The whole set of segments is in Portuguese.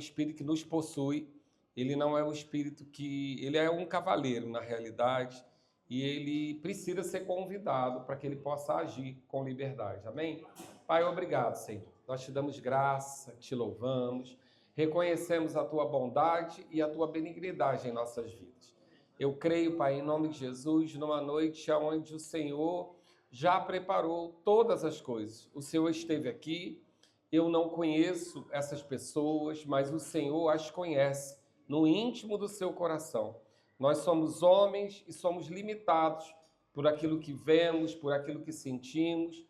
espírito que nos possui, ele não é um espírito ele é um cavaleiro, na realidade, e ele precisa ser convidado para que ele possa agir com liberdade. Amém? Pai, obrigado, Senhor. Nós te damos graça, te louvamos, reconhecemos a tua bondade e a tua benignidade em nossas vidas. Eu creio, Pai, em nome de Jesus, numa noite onde o Senhor já preparou todas as coisas. O Senhor esteve aqui, eu não conheço essas pessoas, mas o Senhor as conhece no íntimo do seu coração. Nós somos homens e somos limitados por aquilo que vemos, por aquilo que sentimos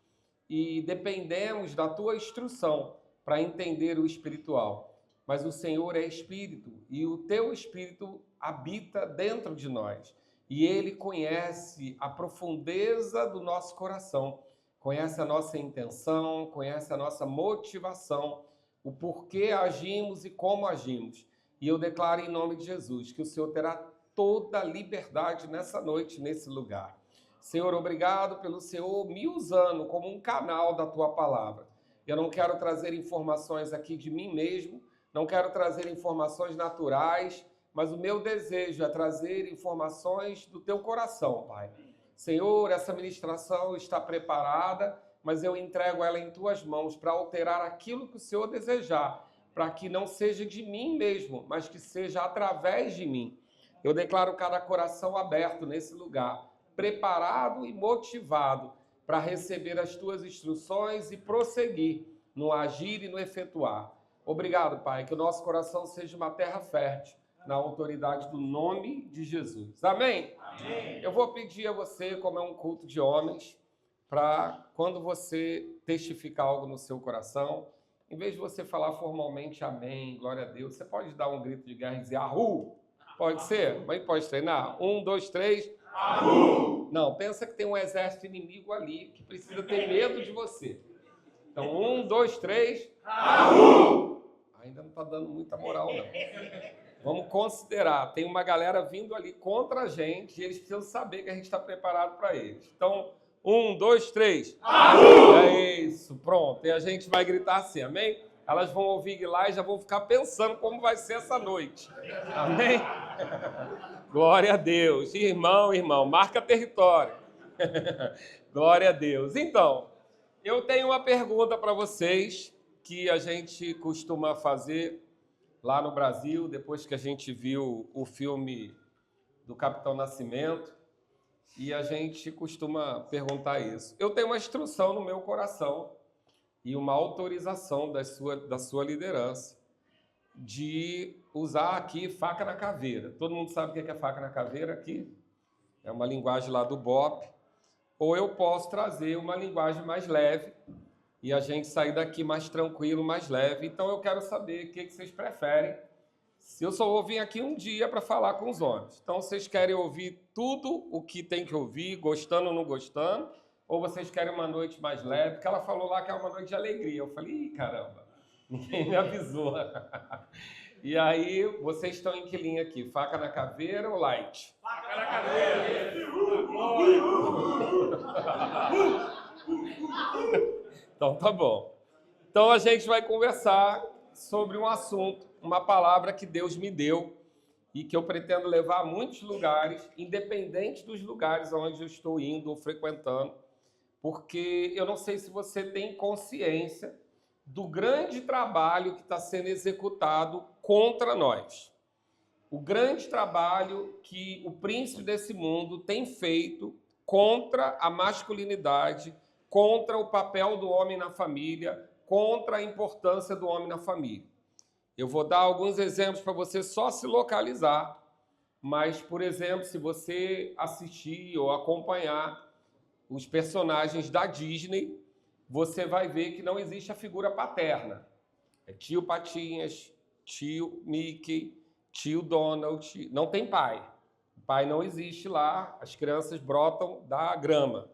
e dependemos da tua instrução para entender o espiritual. Mas o Senhor é espírito e o teu espírito habita dentro de nós. E ele conhece a profundeza do nosso coração, conhece a nossa intenção, conhece a nossa motivação, o porquê agimos e como agimos. E eu declaro em nome de Jesus que o Senhor terá toda a liberdade nessa noite, nesse lugar. Senhor, obrigado pelo Senhor me usando como um canal da tua palavra. Eu não quero trazer informações aqui de mim mesmo, não quero trazer informações naturais, mas o meu desejo é trazer informações do teu coração, Pai. Senhor, essa ministração está preparada, mas eu entrego ela em tuas mãos para alterar aquilo que o Senhor desejar, para que não seja de mim mesmo, mas que seja através de mim. Eu declaro cada coração aberto nesse lugar, preparado e motivado para receber as tuas instruções e prosseguir no agir e no efetuar. Obrigado, Pai, que o nosso coração seja uma terra fértil, na autoridade do nome de Jesus. Amém? Amém. Eu vou pedir a você, como é um culto de homens, para quando você testificar algo no seu coração, em vez de você falar formalmente amém, glória a Deus, você pode dar um grito de guerra e dizer ahu? Pode ser? Mas pode treinar? 1, 2, 3. Ahu! Não, pensa que tem um exército inimigo ali que precisa ter medo de você. Então, 1, 2, 3. Ahu! Ainda não está dando muita moral, não. Vamos considerar, tem uma galera vindo ali contra a gente e eles precisam saber que a gente está preparado para eles. Então, 1, 2, 3. Ahu! É isso, pronto. E a gente vai gritar assim, amém? Elas vão ouvir lá e já vão ficar pensando como vai ser essa noite. Amém? Glória a Deus. Irmão, marca território. Glória a Deus. Então, eu tenho uma pergunta para vocês que a gente costuma fazer lá no Brasil, depois que a gente viu o filme do Capitão Nascimento, e a gente costuma perguntar isso. Eu tenho uma instrução no meu coração e uma autorização da sua liderança de usar aqui faca na caveira. Todo mundo sabe o que é faca na caveira aqui? É uma linguagem lá do BOP. Ou eu posso trazer uma linguagem mais leve e a gente sair daqui mais tranquilo, mais leve. Então eu quero saber o que vocês preferem. Se eu só vou vir aqui um dia para falar com os homens. Então vocês querem ouvir tudo o que tem que ouvir, gostando ou não gostando, ou vocês querem uma noite mais leve? Porque ela falou lá que é uma noite de alegria. Eu falei, ih, caramba, ninguém me avisou. E aí, vocês estão em que linha aqui? Faca na caveira ou light? Faca na caveira! Então tá bom. Então a gente vai conversar sobre um assunto, uma palavra que Deus me deu e que eu pretendo levar a muitos lugares, independente dos lugares onde eu estou indo ou frequentando, porque eu não sei se você tem consciência do grande trabalho que está sendo executado contra nós. O grande trabalho que o príncipe desse mundo tem feito contra a masculinidade, contra o papel do homem na família, contra a importância do homem na família. Eu vou dar alguns exemplos para você só se localizar, mas, por exemplo, se você assistir ou acompanhar os personagens da Disney, você vai ver que não existe a figura paterna. É tio Patinhas, tio Mickey, tio Donald, não tem pai. O pai não existe lá, as crianças brotam da grama.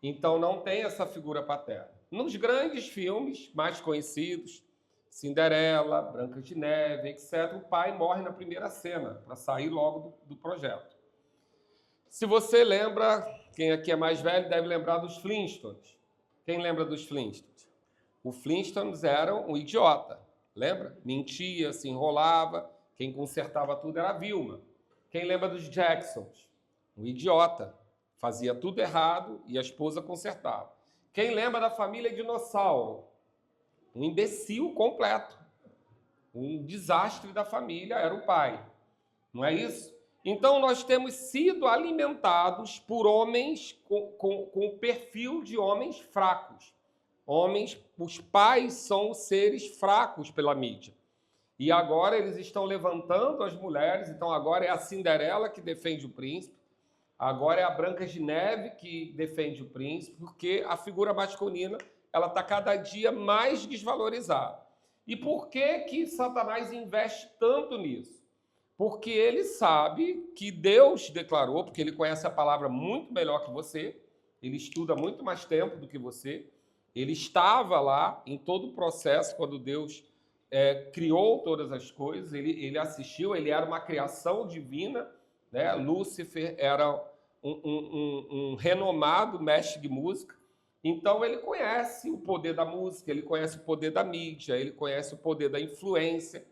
Então não tem essa figura paterna. Nos grandes filmes mais conhecidos, Cinderela, Branca de Neve, etc., o pai morre na primeira cena, para sair logo do projeto. Se você lembra, quem aqui é mais velho deve lembrar dos Flintstones. Quem lembra dos Flintstones? O Flintstones era um idiota. Lembra? Mentia, se enrolava. Quem consertava tudo era a Vilma. Quem lembra dos Jacksons? Um idiota. Fazia tudo errado e a esposa consertava. Quem lembra da família Dinossauro? Um imbecil completo. Um desastre da família era o pai. Não é isso? Então, nós temos sido alimentados por homens com o perfil de homens fracos. Os pais são seres fracos pela mídia. E agora eles estão levantando as mulheres, então agora é a Cinderela que defende o príncipe, agora é a Branca de Neve que defende o príncipe, porque a figura masculina ela está cada dia mais desvalorizada. E por que Satanás investe tanto nisso? Porque ele sabe que Deus declarou, porque ele conhece a palavra muito melhor que você, ele estuda muito mais tempo do que você, ele estava lá em todo o processo quando Deus criou todas as coisas, ele assistiu, ele era uma criação divina, né? Lúcifer era um renomado mestre de música, então ele conhece o poder da música, ele conhece o poder da mídia, ele conhece o poder da influência,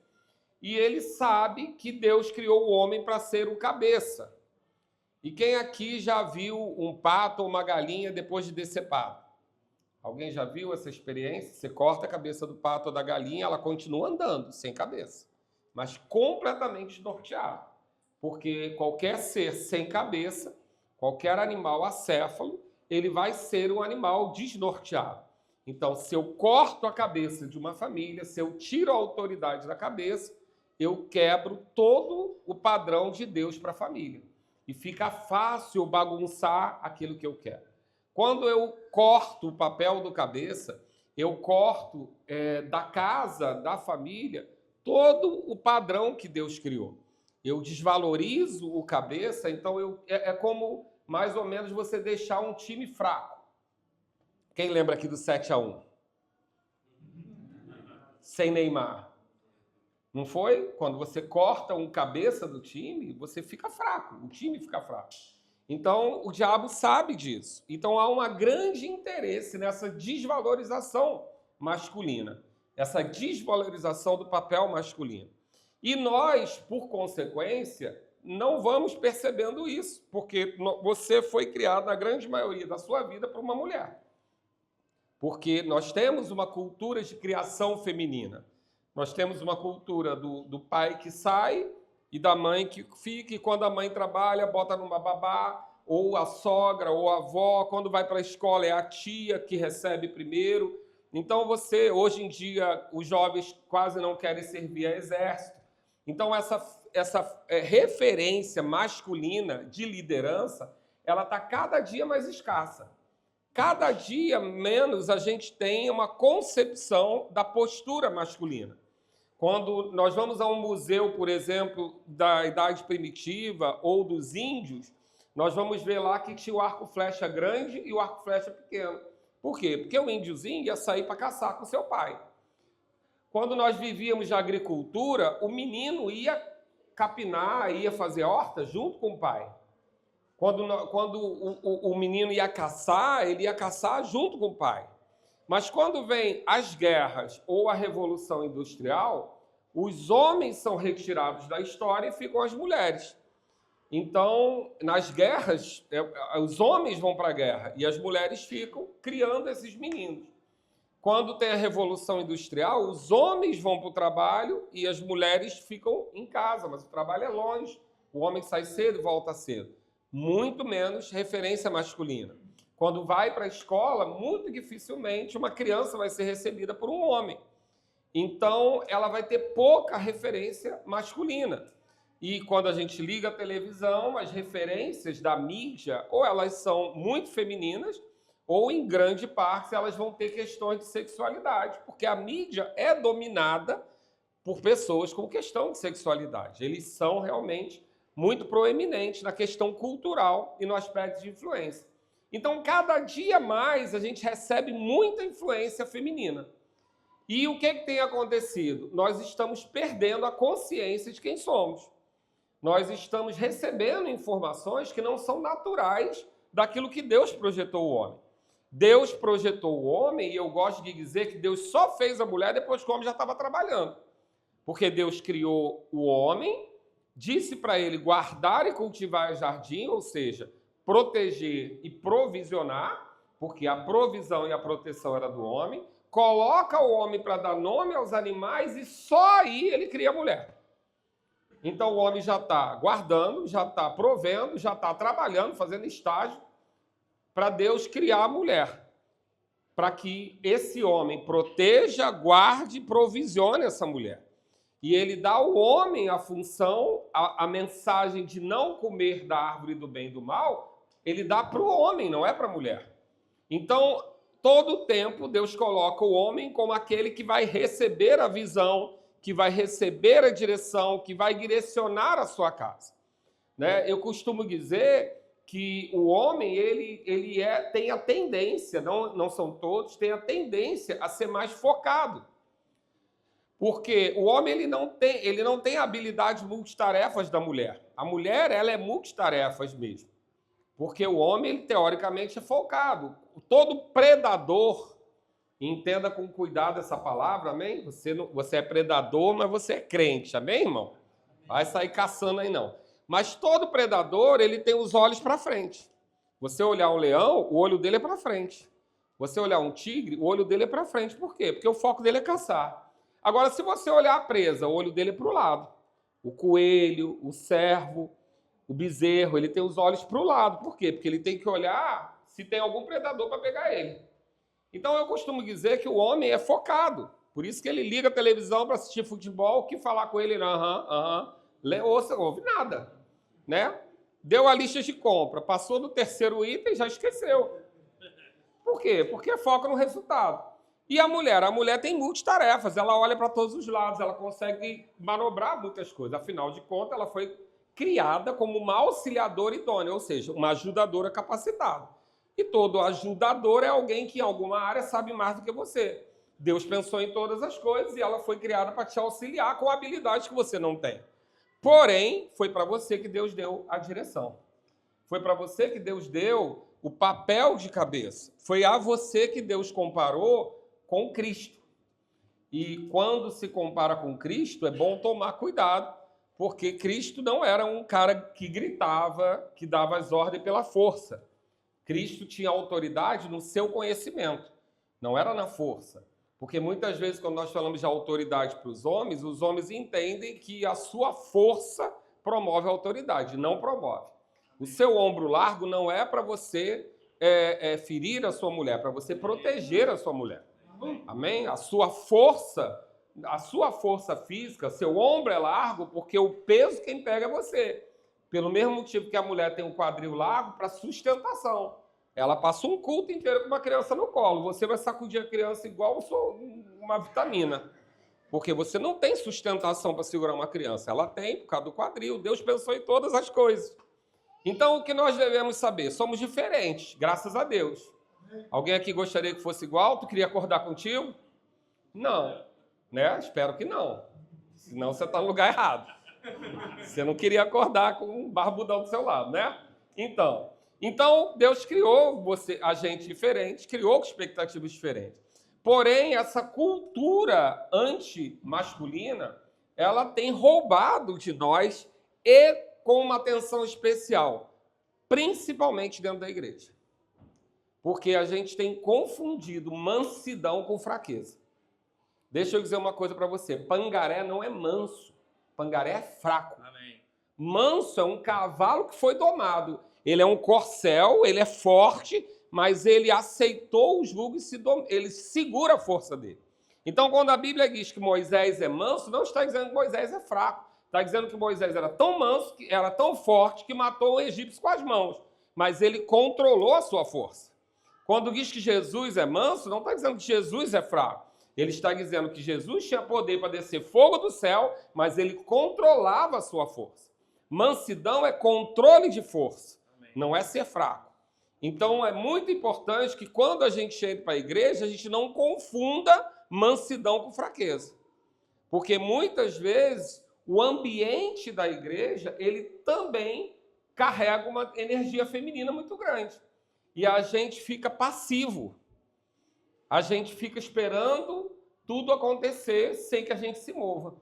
e ele sabe que Deus criou o homem para ser o cabeça. E quem aqui já viu um pato ou uma galinha depois de decepado? Alguém já viu essa experiência? Você corta a cabeça do pato ou da galinha, ela continua andando, sem cabeça, mas completamente desnorteada. Porque qualquer ser sem cabeça, qualquer animal acéfalo, ele vai ser um animal desnorteado. Então, se eu corto a cabeça de uma família, se eu tiro a autoridade da cabeça, eu quebro todo o padrão de Deus para a família. E fica fácil bagunçar aquilo que eu quero. Quando eu corto o papel do cabeça, eu corto da casa, da família, todo o padrão que Deus criou. Eu desvalorizo o cabeça, então é como mais ou menos você deixar um time fraco. Quem lembra aqui do 7-1? Sem Neymar. Não foi? Quando você corta um cabeça do time, você fica fraco, o time fica fraco. Então, o diabo sabe disso. Então, há um grande interesse nessa desvalorização masculina, essa desvalorização do papel masculino. E nós, por consequência, não vamos percebendo isso, porque você foi criado, na grande maioria da sua vida, por uma mulher. Porque nós temos uma cultura de criação feminina. Nós temos uma cultura do pai que sai e da mãe que fica, e quando a mãe trabalha, bota numa babá, ou a sogra, ou a avó, quando vai para a escola é a tia que recebe primeiro. Então hoje em dia, os jovens quase não querem servir a exército. Então essa referência masculina de liderança, ela está cada dia mais escassa. Cada dia menos a gente tem uma concepção da postura masculina. Quando nós vamos a um museu, por exemplo, da Idade Primitiva ou dos índios, nós vamos ver lá que tinha o arco-flecha grande e o arco-flecha pequeno. Por quê? Porque o índiozinho ia sair para caçar com seu pai. Quando nós vivíamos de agricultura, o menino ia capinar, ia fazer horta junto com o pai. Quando o menino ia caçar, ele ia caçar junto com o pai. Mas quando vem as guerras ou a Revolução Industrial, os homens são retirados da história e ficam as mulheres. Então, nas guerras, os homens vão para a guerra e as mulheres ficam criando esses meninos. Quando tem a Revolução Industrial, os homens vão para o trabalho e as mulheres ficam em casa, mas o trabalho é longe. O homem sai cedo e volta cedo. Muito menos referência masculina. Quando vai para a escola, muito dificilmente uma criança vai ser recebida por um homem. Então, ela vai ter pouca referência masculina. E quando a gente liga a televisão, as referências da mídia, ou elas são muito femininas, ou em grande parte elas vão ter questões de sexualidade, porque a mídia é dominada por pessoas com questão de sexualidade. Eles são realmente muito proeminentes na questão cultural e no aspecto de influência. Então, cada dia mais a gente recebe muita influência feminina. E o que tem acontecido? Nós estamos perdendo a consciência de quem somos. Nós estamos recebendo informações que não são naturais daquilo que Deus projetou o homem. Deus projetou o homem, e eu gosto de dizer que Deus só fez a mulher depois que o homem já estava trabalhando. Porque Deus criou o homem, disse para ele guardar e cultivar o jardim, ou seja, proteger e provisionar, porque a provisão e a proteção era do homem, coloca o homem para dar nome aos animais e só aí ele cria a mulher. Então o homem já está guardando, já está provendo, já está trabalhando, fazendo estágio, para Deus criar a mulher, para que esse homem proteja, guarde e provisione essa mulher. E ele dá ao homem a função, a mensagem de não comer da árvore do bem e do mal, ele dá para o homem, não é para a mulher. Então, todo o tempo, Deus coloca o homem como aquele que vai receber a visão, que vai receber a direção, que vai direcionar a sua casa. Né? Eu costumo dizer que o homem tem a tendência, não são todos, tem a tendência a ser mais focado. Porque o homem ele não tem a habilidade multitarefas da mulher. A mulher ela é multitarefas mesmo. Porque o homem, ele, teoricamente, é focado. Todo predador, entenda com cuidado essa palavra, amém? Você é predador, mas você é crente, amém, irmão? Vai sair caçando aí, não. Mas todo predador, ele tem os olhos para frente. Você olhar um leão, o olho dele é para frente. Você olhar um tigre, o olho dele é para frente. Por quê? Porque o foco dele é caçar. Agora, se você olhar a presa, o olho dele é para o lado. O coelho, o cervo, o bezerro, ele tem os olhos para o lado. Por quê? Porque ele tem que olhar se tem algum predador para pegar ele. Então, eu costumo dizer que o homem é focado. Por isso que ele liga a televisão para assistir futebol, que falar com ele, ouve nada. Né? Deu a lista de compra, passou do terceiro item, já esqueceu. Por quê? Porque foca no resultado. E a mulher tem multitarefas, ela olha para todos os lados, ela consegue manobrar muitas coisas. Afinal de contas, ela foi criada como uma auxiliadora idônea, ou seja, uma ajudadora capacitada. E todo ajudador é alguém que em alguma área sabe mais do que você. Deus pensou em todas as coisas e ela foi criada para te auxiliar com habilidades que você não tem. Porém, foi para você que Deus deu a direção. Foi para você que Deus deu o papel de cabeça. Foi a você que Deus comparou com Cristo. E quando se compara com Cristo, é bom tomar cuidado, porque Cristo não era um cara que gritava, que dava as ordens pela força. Cristo tinha autoridade no seu conhecimento, não era na força. Porque muitas vezes, quando nós falamos de autoridade para os homens entendem que a sua força promove a autoridade, não promove. O seu ombro largo não é para você ferir a sua mulher, é para você proteger a sua mulher. Amém? A sua força física, seu ombro é largo porque o peso quem pega é você. Pelo mesmo motivo que a mulher tem um quadril largo para sustentação. Ela passa um culto inteiro com uma criança no colo. Você vai sacudir a criança igual uma vitamina. Porque você não tem sustentação para segurar uma criança. Ela tem por causa do quadril. Deus pensou em todas as coisas. Então, o que nós devemos saber? Somos diferentes, graças a Deus. Alguém aqui gostaria que fosse igual? Tu queria acordar contigo? Não. Né? Espero que não. Senão você está no lugar errado. Você não queria acordar com um barbudão do seu lado, né? Então, Deus criou a gente diferente, criou com expectativas diferentes. Porém, essa cultura anti-masculina, ela tem roubado de nós e com uma atenção especial, principalmente dentro da igreja. Porque a gente tem confundido mansidão com fraqueza. Deixa eu dizer uma coisa para você. Pangaré não é manso. Pangaré é fraco. Amém. Manso é um cavalo que foi domado. Ele é um corcel, ele é forte, mas ele aceitou o jugo e ele segura a força dele. Então, quando a Bíblia diz que Moisés é manso, não está dizendo que Moisés é fraco. Está dizendo que Moisés era tão manso, era tão forte, que matou o egípcio com as mãos. Mas ele controlou a sua força. Quando diz que Jesus é manso, não está dizendo que Jesus é fraco. Ele está dizendo que Jesus tinha poder para descer fogo do céu, mas ele controlava a sua força. Mansidão é controle de força, não é ser fraco. Então, é muito importante que quando a gente chega para a igreja, a gente não confunda mansidão com fraqueza. Porque muitas vezes o ambiente da igreja, ele também carrega uma energia feminina muito grande. e a gente fica passivo. A gente fica esperando tudo acontecer sem que a gente se mova.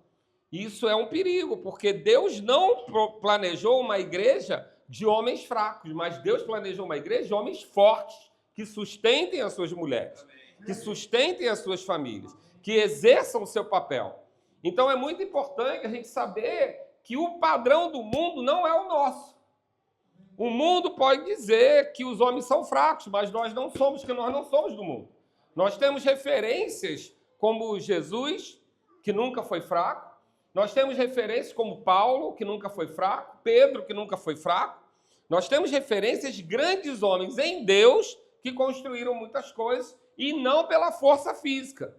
Isso é um perigo, porque Deus não planejou uma igreja de homens fracos, mas Deus planejou uma igreja de homens fortes, que sustentem as suas mulheres, que sustentem as suas famílias, que exerçam o seu papel. Então é muito importante a gente saber que o padrão do mundo não é o nosso. O mundo pode dizer que os homens são fracos, mas nós não somos, porque nós não somos do mundo. Nós temos referências como Jesus, que nunca foi fraco. Nós temos referências como Paulo, que nunca foi fraco. Pedro, que nunca foi fraco. Nós temos referências de grandes homens em Deus que construíram muitas coisas e não pela força física,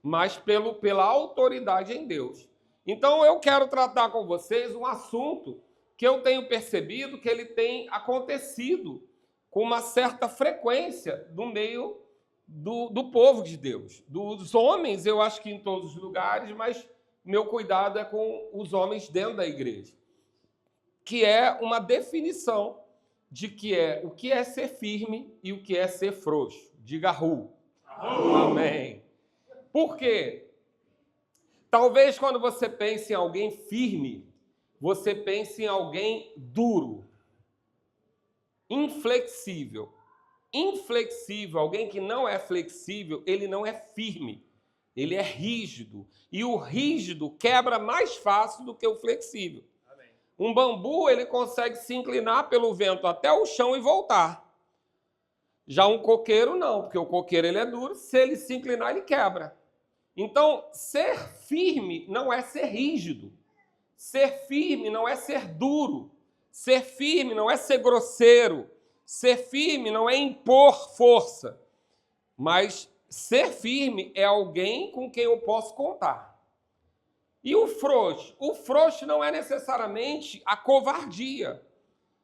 mas pela autoridade em Deus. Então eu quero tratar com vocês um assunto que eu tenho percebido que ele tem acontecido com uma certa frequência no meio do povo de Deus. Dos homens, eu acho que em todos os lugares, mas meu cuidado é com os homens dentro da igreja, que é uma definição de o que é ser firme e o que é ser frouxo. Diga ru. Amém. Por quê? Talvez quando você pense em alguém firme, você pense em alguém duro, inflexível. Inflexível, alguém que não é flexível, ele não é firme, ele é rígido. E o rígido quebra mais fácil do que o flexível. Amém. Um bambu, ele consegue se inclinar pelo vento até o chão e voltar. Já um coqueiro não, porque o coqueiro ele é duro, se ele se inclinar, ele quebra. Então, ser firme não é ser rígido. Ser firme não é ser duro. Ser firme não é ser grosseiro. Ser firme não é impor força. Mas ser firme é alguém com quem eu posso contar. E o frouxo? O frouxo não é necessariamente a covardia.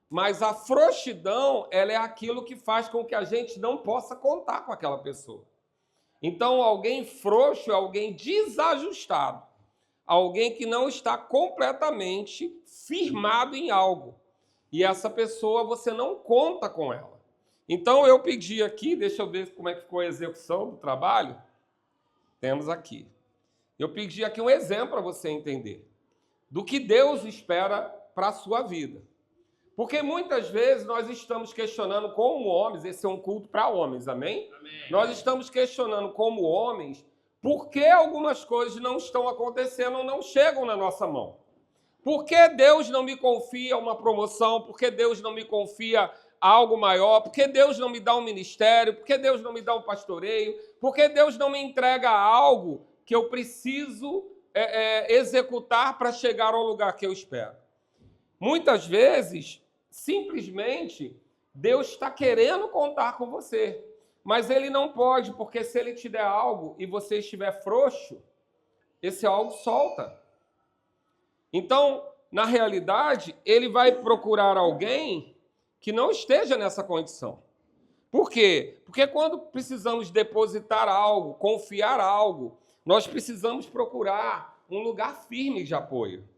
Mas a frouxidão, ela é aquilo que faz com que a gente não possa contar com aquela pessoa. Então, alguém frouxo é alguém desajustado. Alguém que não está completamente firmado em algo. E essa pessoa, você não conta com ela. Então, eu pedi aqui, deixa eu ver como é que ficou a execução do trabalho. Temos aqui. Eu pedi aqui um exemplo para você entender do que Deus espera para a sua vida. Porque muitas vezes nós estamos questionando como homens, esse é um culto para homens, amém? Amém? Nós estamos questionando como homens por que algumas coisas não estão acontecendo ou não chegam na nossa mão. Por que Deus não me confia uma promoção? Por que Deus não me confia algo maior? Por que Deus não me dá um ministério? Por que Deus não me dá um pastoreio? Por que Deus não me entrega algo que eu preciso executar para chegar ao lugar que eu espero? Muitas vezes, simplesmente, Deus está querendo contar com você, mas Ele não pode, porque se Ele te der algo e você estiver frouxo, esse algo solta. Então, na realidade, Ele vai procurar alguém que não esteja nessa condição. Por quê? Porque quando precisamos depositar algo, confiar algo, nós precisamos procurar um lugar firme de apoio.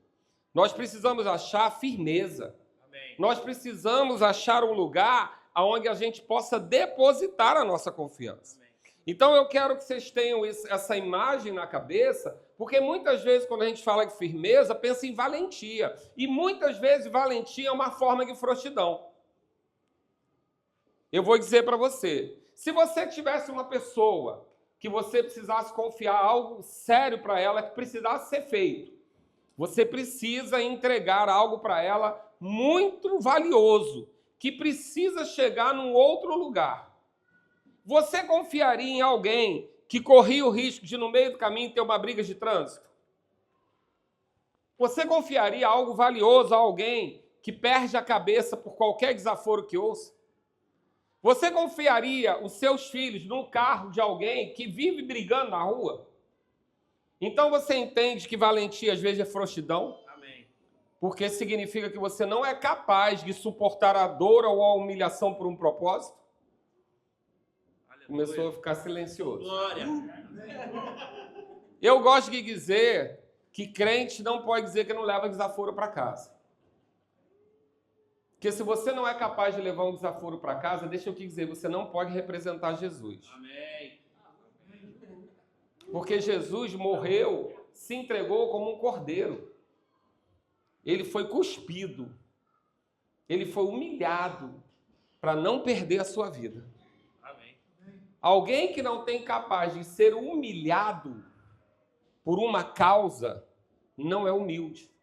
Nós precisamos achar firmeza. Amém. Nós precisamos achar um lugar onde a gente possa depositar a nossa confiança. Amém. Então eu quero que vocês tenham essa imagem na cabeça, porque muitas vezes quando a gente fala de firmeza, pensa em valentia. E muitas vezes valentia é uma forma de frouxidão. Eu vou dizer para você, se você tivesse uma pessoa que você precisasse confiar algo sério para ela, que precisasse ser feito, você precisa entregar algo para ela muito valioso, que precisa chegar num outro lugar. Você confiaria em alguém que corria o risco de, no meio do caminho, ter uma briga de trânsito? Você confiaria algo valioso a alguém que perde a cabeça por qualquer desaforo que ouça? Você confiaria os seus filhos num carro de alguém que vive brigando na rua? Então você entende que valentia às vezes é frouxidão? Amém. Porque significa que você não é capaz de suportar a dor ou a humilhação por um propósito? Aleluia. Começou a ficar silencioso. Glória. Eu gosto de dizer que crente não pode dizer que não leva desaforo para casa. Porque se você não é capaz de levar um desaforo para casa, deixa eu te dizer, você não pode representar Jesus. Amém. Porque Jesus morreu, se entregou como um cordeiro. Ele foi cuspido. Ele foi humilhado para não perder a sua vida. Amém. Alguém que não tem capaz de ser humilhado por uma causa não é humilde.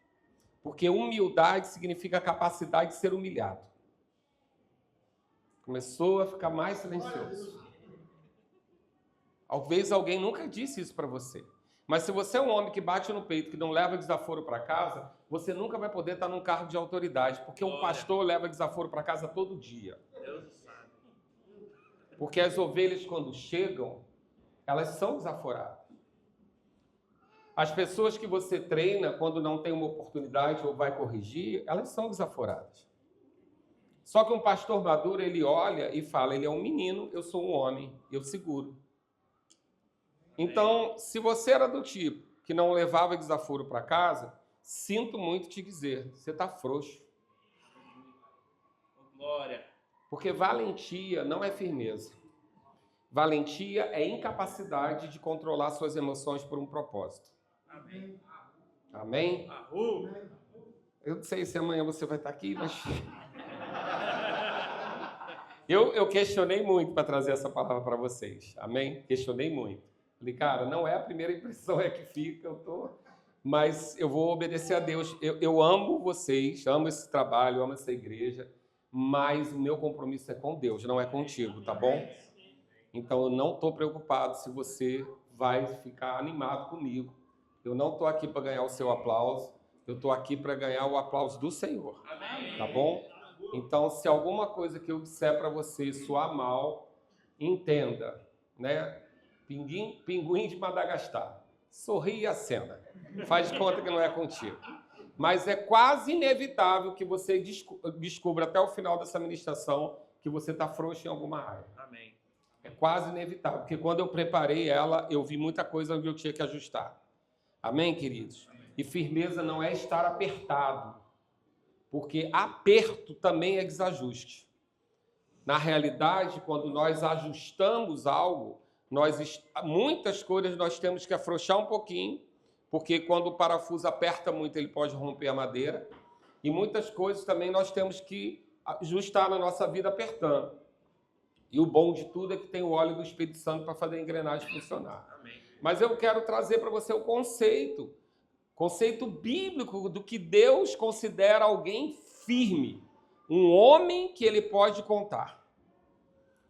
Porque humildade significa a capacidade de ser humilhado. Começou a ficar mais silencioso. Talvez alguém nunca disse isso para você. Mas se você é um homem que bate no peito, que não leva desaforo para casa, você nunca vai poder estar num cargo de autoridade. Porque um pastor leva desaforo para casa todo dia. Deus sabe. Porque as ovelhas, quando chegam, elas são desaforadas. As pessoas que você treina, quando não tem uma oportunidade ou vai corrigir, elas são desaforadas. Só que um pastor maduro, ele olha e fala, ele é um menino, eu sou um homem, eu seguro. Então, se você era do tipo que não levava desaforo para casa, sinto muito te dizer, você está frouxo. Glória. Porque valentia não é firmeza. Valentia é incapacidade de controlar suas emoções por um propósito. Amém. Amém? Arru. Eu não sei se amanhã você vai estar aqui, mas... Eu questionei muito para trazer essa palavra para vocês. Amém? Questionei muito. Falei, cara, não é a primeira impressão é que fica, mas eu vou obedecer a Deus. Eu amo vocês, amo esse trabalho, amo essa igreja, mas o meu compromisso é com Deus, não é contigo, tá bom? Então eu não estou preocupado se você vai ficar animado comigo. Eu não estou aqui para ganhar o seu aplauso, eu estou aqui para ganhar o aplauso do Senhor, tá bom? Então, se alguma coisa que eu disser para você soar mal, entenda, né? Pinguim de Madagascar. Sorri e acena. Faz de conta que não é contigo. Mas é quase inevitável que você descubra até o final dessa ministração que você está frouxo em alguma área. Amém. É quase inevitável, porque quando eu preparei ela, eu vi muita coisa onde eu tinha que ajustar. Amém, queridos? Amém. E firmeza não é estar apertado, porque aperto também é desajuste. Na realidade, quando nós ajustamos algo, muitas coisas nós temos que afrouxar um pouquinho, porque quando o parafuso aperta muito, ele pode romper a madeira. E muitas coisas também nós temos que ajustar na nossa vida apertando. E o bom de tudo é que tem o óleo do Espírito Santo para fazer a engrenagem funcionar. Amém. Mas eu quero trazer para você o conceito bíblico do que Deus considera alguém firme. Um homem que ele pode contar.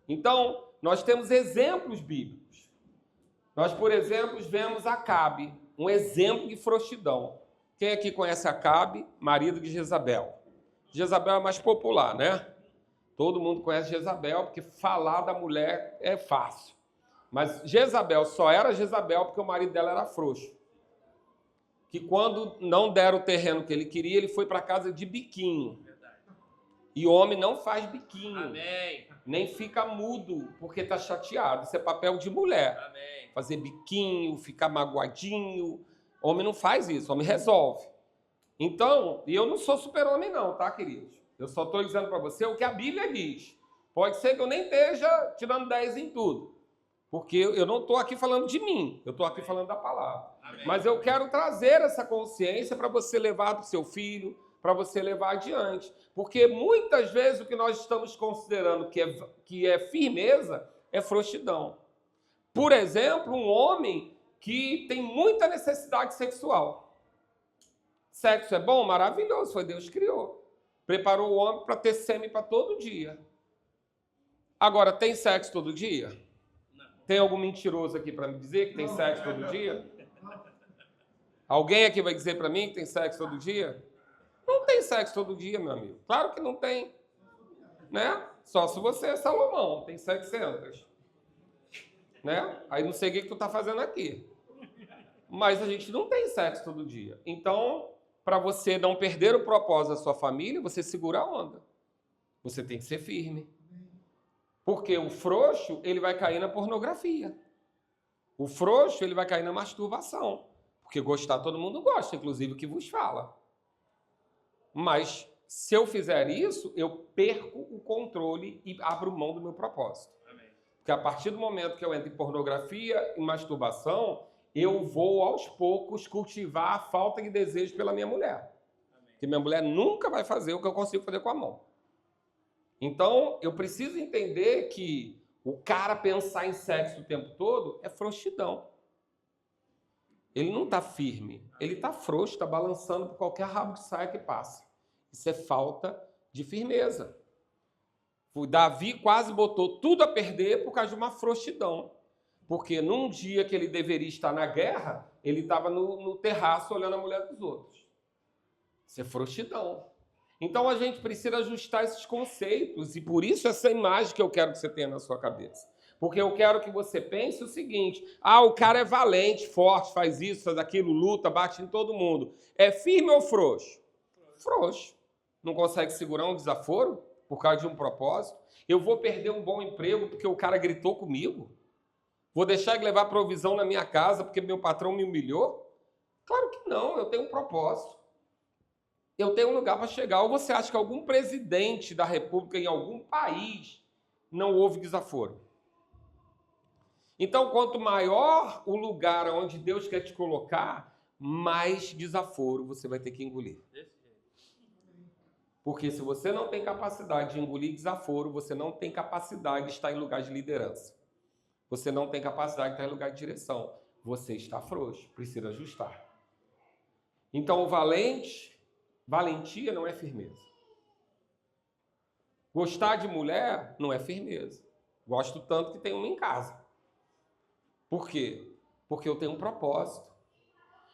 Então, nós temos exemplos bíblicos. Nós, por exemplo, vemos Acabe, um exemplo de frouxidão. Quem aqui conhece Acabe, marido de Jezabel? Jezabel é mais popular, né? Todo mundo conhece Jezabel, porque falar da mulher é fácil. Mas Jezabel só era Jezabel porque o marido dela era frouxo. Que quando não deram o terreno que ele queria, ele foi para casa de biquinho. E homem não faz biquinho. Amém. Nem fica mudo porque está chateado. Isso é papel de mulher. Amém. Fazer biquinho, ficar magoadinho. Homem não faz isso, homem resolve. Então, e eu não sou super-homem não, tá, queridos? Eu só estou dizendo para você o que a Bíblia diz. Pode ser que eu nem esteja tirando 10 em tudo. Porque eu não estou aqui falando de mim, eu estou aqui falando da palavra. Amém. Mas eu quero trazer essa consciência para você levar para o seu filho, para você levar adiante. Porque muitas vezes o que nós estamos considerando que é firmeza é frouxidão. Por exemplo, um homem que tem muita necessidade sexual. Sexo é bom? Maravilhoso, foi Deus que criou. Preparou o homem para ter sêmen para todo dia. Agora, tem sexo todo dia? Não. Tem algum mentiroso aqui para me dizer que tem sexo todo dia? Alguém aqui vai dizer para mim que tem sexo todo dia? Não tem sexo todo dia, meu amigo. Claro que não tem. Né? Só se você é Salomão, tem 700. Né? Aí não sei o que tu está fazendo aqui. Mas a gente não tem sexo todo dia. Então, para você não perder o propósito da sua família, você segura a onda. Você tem que ser firme. Porque o frouxo, ele vai cair na pornografia. O frouxo, ele vai cair na masturbação. Porque gostar todo mundo gosta, inclusive o que vos fala. Mas Se eu fizer isso, eu perco o controle e abro mão do meu propósito. Amém. Porque a partir do momento que eu entro em pornografia e masturbação, eu vou, aos poucos, cultivar a falta de desejo pela minha mulher. Porque minha mulher nunca vai fazer o que eu consigo fazer com a mão. Então, eu preciso entender que o cara pensar em sexo o tempo todo é frouxidão. Ele não está firme, ele está frouxo, está balançando por qualquer rabo de saia que passa. Isso é falta de firmeza. O Davi quase botou tudo a perder por causa de uma frouxidão. Porque num dia que ele deveria estar na guerra, ele estava no terraço olhando a mulher dos outros. Isso é frouxidão. Então a gente precisa ajustar esses conceitos, e por isso essa imagem que eu quero que você tenha na sua cabeça. Porque eu quero que você pense o seguinte: o cara é valente, forte, faz isso, faz aquilo, luta, bate em todo mundo. É firme ou frouxo? Frouxo. Não consegue segurar um desaforo por causa de um propósito? Eu vou perder um bom emprego porque o cara gritou comigo? Vou deixar de levar provisão na minha casa porque meu patrão me humilhou? Claro que não, eu tenho um propósito. Eu tenho um lugar para chegar. Ou você acha que algum presidente da República em algum país não houve desaforo? Então, quanto maior o lugar onde Deus quer te colocar, mais desaforo você vai ter que engolir. Porque se você não tem capacidade de engolir desaforo, você não tem capacidade de estar em lugar de liderança. Você não tem capacidade de estar em lugar de direção. Você está frouxo, precisa ajustar. Então, o valentia não é firmeza. Gostar de mulher não é firmeza. Gosto tanto que tenho uma em casa. Por quê? Porque eu tenho um propósito.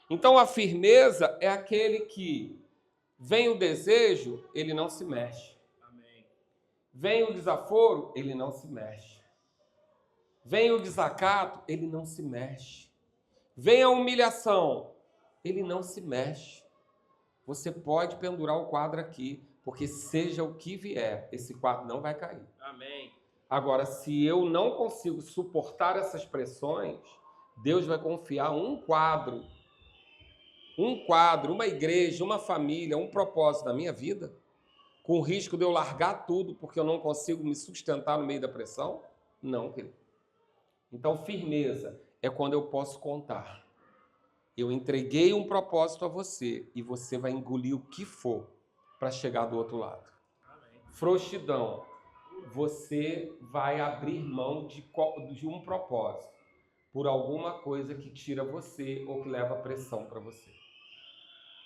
Então, a firmeza é aquele que vem o desejo, ele não se mexe. Amém. Vem o desaforo, ele não se mexe. Vem o desacato, ele não se mexe. Vem a humilhação, ele não se mexe. Você pode pendurar o quadro aqui, porque seja o que vier, esse quadro não vai cair. Amém. Agora, se eu não consigo suportar essas pressões, Deus vai confiar um quadro, uma igreja, uma família, um propósito na minha vida, com o risco de eu largar tudo porque eu não consigo me sustentar no meio da pressão? Não, querido. Então, firmeza é quando eu posso contar. Eu entreguei um propósito a você e você vai engolir o que for para chegar do outro lado. Amém. Frouxidão, você vai abrir mão de um propósito por alguma coisa que tira você ou que leva pressão para você.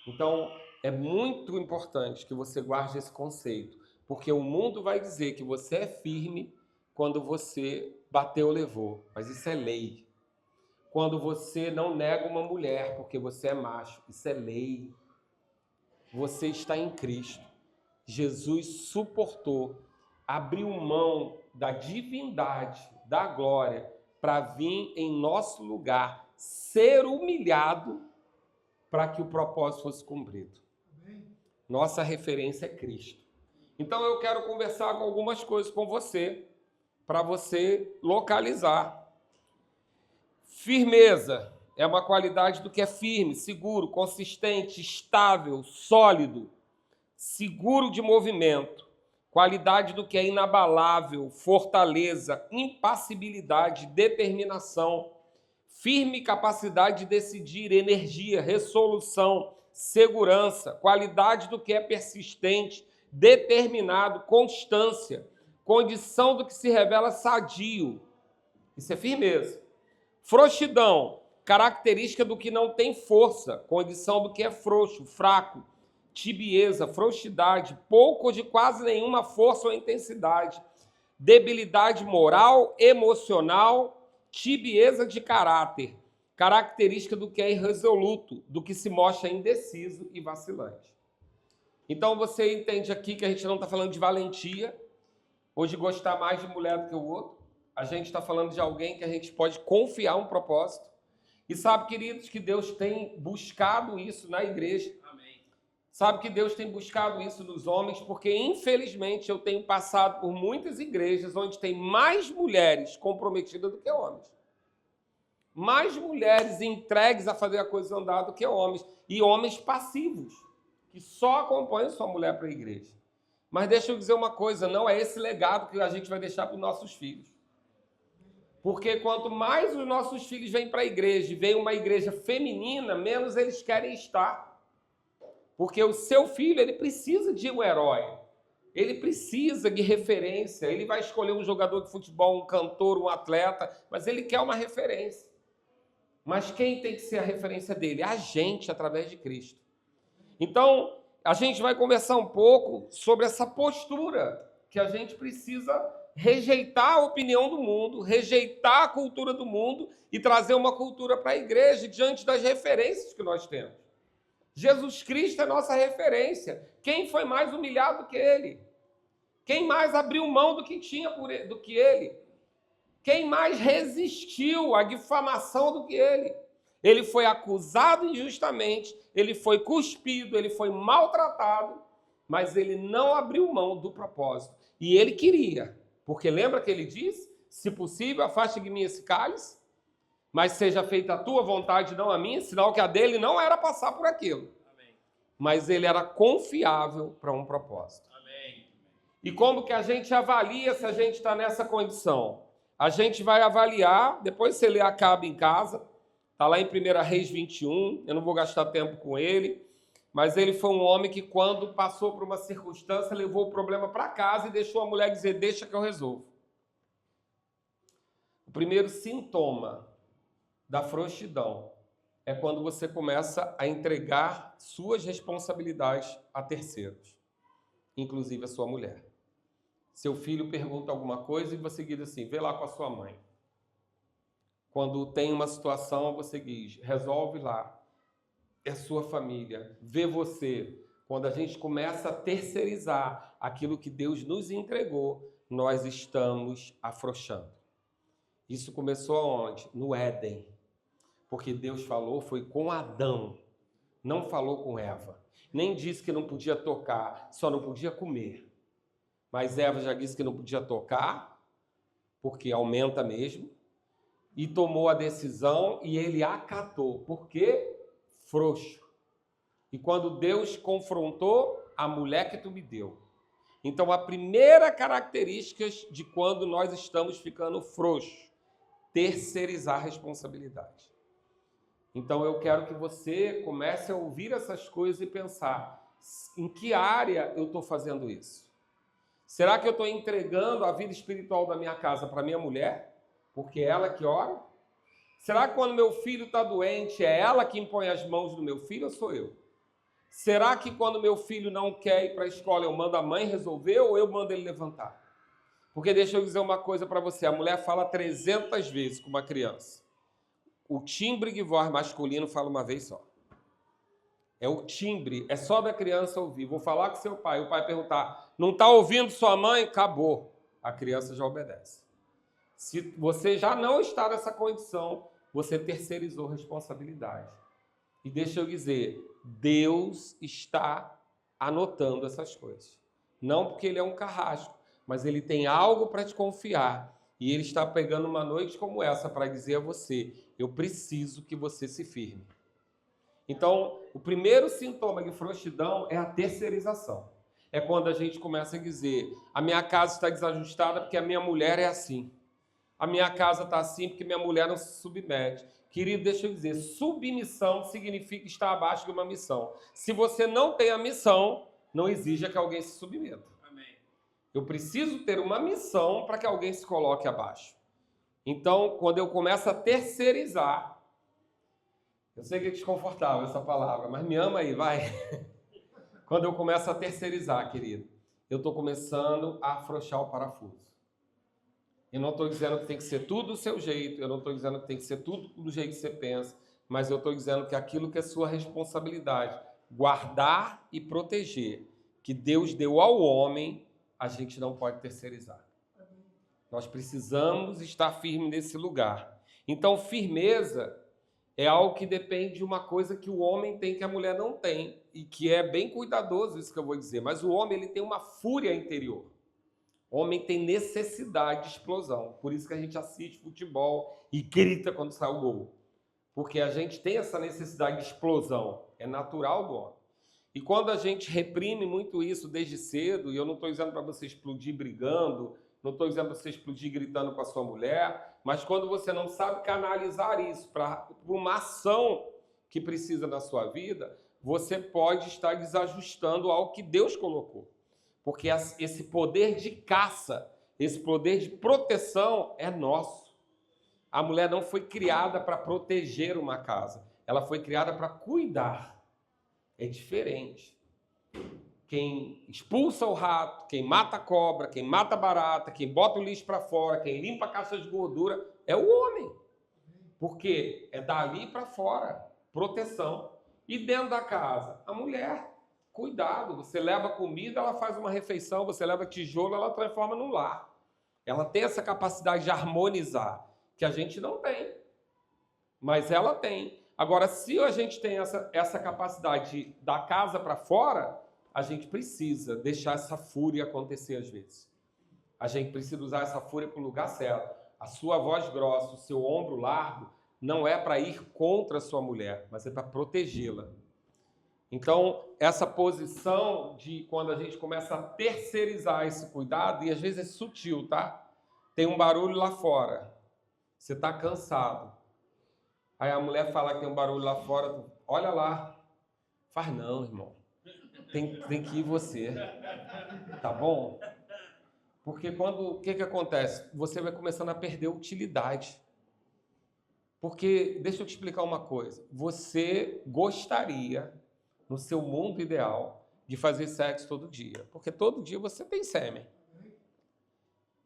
Então, é muito importante que você guarde esse conceito, porque o mundo vai dizer que você é firme quando você bateu ou levou, mas isso é lei. Quando você não nega uma mulher porque você é macho, isso é lei. Você está em Cristo. Jesus suportou, abriu mão da divindade, da glória, para vir em nosso lugar, ser humilhado para que o propósito fosse cumprido. Nossa referência é Cristo. Então eu quero conversar com algumas coisas com você, para você localizar. Firmeza é uma qualidade do que é firme, seguro, consistente, estável, sólido, seguro de movimento. Qualidade do que é inabalável, fortaleza, impassibilidade, determinação, firme capacidade de decidir, energia, resolução, segurança. Qualidade do que é persistente, determinado, constância, condição do que se revela sadio. Isso é firmeza. Frouxidão, característica do que não tem força, condição do que é frouxo, fraco. Tibieza, frouxidade, pouco ou de quase nenhuma força ou intensidade. Debilidade moral, emocional, tibieza de caráter, característica do que é irresoluto, do que se mostra indeciso e vacilante. Então você entende aqui que a gente não está falando de valentia, ou de gostar mais de mulher do que o outro. A gente está falando de alguém que a gente pode confiar um propósito. E sabe, queridos, que Deus tem buscado isso na igreja. Amém. Sabe que Deus tem buscado isso nos homens, porque, infelizmente, eu tenho passado por muitas igrejas onde tem mais mulheres comprometidas do que homens. Mais mulheres entregues a fazer a coisa andar do que homens. E homens passivos, que só acompanham sua mulher para a igreja. Mas deixa eu dizer uma coisa, não é esse legado que a gente vai deixar para os nossos filhos. Porque quanto mais os nossos filhos vêm para a igreja e vem uma igreja feminina, menos eles querem estar. Porque o seu filho, ele precisa de um herói. Ele precisa de referência. Ele vai escolher um jogador de futebol, um cantor, um atleta, mas ele quer uma referência. Mas quem tem que ser a referência dele? A gente, através de Cristo. Então, a gente vai conversar um pouco sobre essa postura que a gente precisa rejeitar a opinião do mundo, rejeitar a cultura do mundo e trazer uma cultura para a igreja diante das referências que nós temos. Jesus Cristo é nossa referência. Quem foi mais humilhado do que ele? Quem mais abriu mão do que tinha do que ele? Quem mais resistiu à difamação do que ele? Ele foi acusado injustamente, ele foi cuspido, ele foi maltratado, mas ele não abriu mão do propósito. E ele queria, porque lembra que ele diz, se possível, afaste de mim esse cálice, mas seja feita a tua vontade, não a minha, sinal que a dele não era passar por aquilo. Amém. Mas ele era confiável para um propósito. Amém. E como que a gente avalia se a gente está nessa condição? A gente vai avaliar, depois você lê Acabe em casa, está lá em 1 Reis 21, eu não vou gastar tempo com ele, mas ele foi um homem que quando passou por uma circunstância, levou o problema para casa e deixou a mulher dizer, deixa que eu resolvo. O primeiro sintoma da frouxidão é quando você começa a entregar suas responsabilidades a terceiros, inclusive a sua mulher. Seu filho pergunta alguma coisa e você diz assim, vê lá com a sua mãe. Quando tem uma situação, você diz, resolve lá. É sua família, vê você. Quando a gente começa a terceirizar aquilo que Deus nos entregou, nós estamos afrouxando. Isso começou aonde? No Éden. Porque Deus falou, foi com Adão, não falou com Eva. Nem disse que não podia tocar, só não podia comer. Mas Eva já disse que não podia tocar, porque aumenta mesmo, e tomou a decisão e ele acatou. Por quê? Frouxo. E quando Deus confrontou, a mulher que tu me deu. Então, a primeira característica de quando nós estamos ficando frouxos, terceirizar a responsabilidade. Então, eu quero que você comece a ouvir essas coisas e pensar, em que área eu estou fazendo isso? Será que eu estou entregando a vida espiritual da minha casa para minha mulher? Porque é ela que ora? Será que quando meu filho está doente, é ela que impõe as mãos no meu filho ou sou eu? Será que quando meu filho não quer ir para a escola, eu mando a mãe resolver ou eu mando ele levantar? Porque deixa eu dizer uma coisa para você, a mulher fala 300 vezes com uma criança. O timbre de voz masculino fala uma vez só. É o timbre, é só da criança ouvir. Vou falar com seu pai, o pai perguntar, não está ouvindo sua mãe? Acabou. A criança já obedece. Se você já não está nessa condição, você terceirizou responsabilidade. E deixa eu dizer, Deus está anotando essas coisas. Não porque ele é um carrasco, mas ele tem algo para te confiar. E ele está pegando uma noite como essa para dizer a você, eu preciso que você se firme. Então, o primeiro sintoma de frouxidão é a terceirização. É quando a gente começa a dizer, a minha casa está desajustada porque a minha mulher é assim. A minha casa está assim porque minha mulher não se submete. Querido, deixa eu dizer, submissão significa estar abaixo de uma missão. Se você não tem a missão, não exija que alguém se submeta. Amém. Eu preciso ter uma missão para que alguém se coloque abaixo. Então, quando eu começo a terceirizar, eu sei que é desconfortável essa palavra, mas me ama aí, vai. Quando eu começo a terceirizar, querido, eu estou começando a afrouxar o parafuso. Eu não estou dizendo que tem que ser tudo do seu jeito, eu não estou dizendo que tem que ser tudo do jeito que você pensa, mas eu estou dizendo que aquilo que é sua responsabilidade, guardar e proteger, que Deus deu ao homem, a gente não pode terceirizar. Nós precisamos estar firmes nesse lugar. Então, firmeza é algo que depende de uma coisa que o homem tem que a mulher não tem, e que é bem cuidadoso isso que eu vou dizer, mas o homem ele tem uma fúria interior. O homem tem necessidade de explosão. Por isso que a gente assiste futebol e grita quando sai o gol. Porque a gente tem essa necessidade de explosão. É natural do homem. E quando a gente reprime muito isso desde cedo, e eu não estou dizendo para você explodir brigando, não estou dizendo para você explodir gritando com a sua mulher, mas quando você não sabe canalizar isso para uma ação que precisa na sua vida, você pode estar desajustando algo que Deus colocou. Porque esse poder de caça, esse poder de proteção é nosso. A mulher não foi criada para proteger uma casa, ela foi criada para cuidar. É diferente. Quem expulsa o rato, quem mata a cobra, quem mata a barata, quem bota o lixo para fora, quem limpa a caixa de gordura, é o homem. Porque é dali para fora, proteção. E dentro da casa, a mulher, cuidado. Você leva comida, ela faz uma refeição, você leva tijolo, ela transforma num lar. Ela tem essa capacidade de harmonizar, que a gente não tem. Mas ela tem. Agora, se a gente tem essa capacidade da casa para fora, a gente precisa deixar essa fúria acontecer às vezes. A gente precisa usar essa fúria para o lugar certo. A sua voz grossa, o seu ombro largo, não é para ir contra a sua mulher, mas é para protegê-la. Então, essa posição de quando a gente começa a terceirizar esse cuidado, e às vezes é sutil, tá? Tem um barulho lá fora, você está cansado. Aí a mulher fala que tem um barulho lá fora, olha lá. Faz não, irmão. Tem que ir você. Tá bom? Porque o que acontece? Você vai começando a perder utilidade. Porque, deixa eu te explicar uma coisa. Você gostaria, no seu mundo ideal, de fazer sexo todo dia. Porque todo dia você tem sêmen.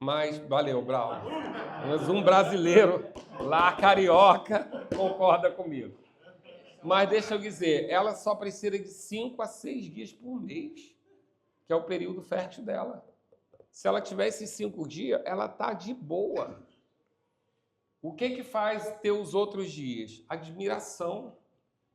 Mas, valeu, Brau. Mas um brasileiro lá, carioca, concorda comigo. Mas deixa eu dizer, ela só precisa de 5 a 6 dias por mês, que é o período fértil dela. Se ela tiver esses 5 dias, ela está de boa. O que faz ter os outros dias? Admiração,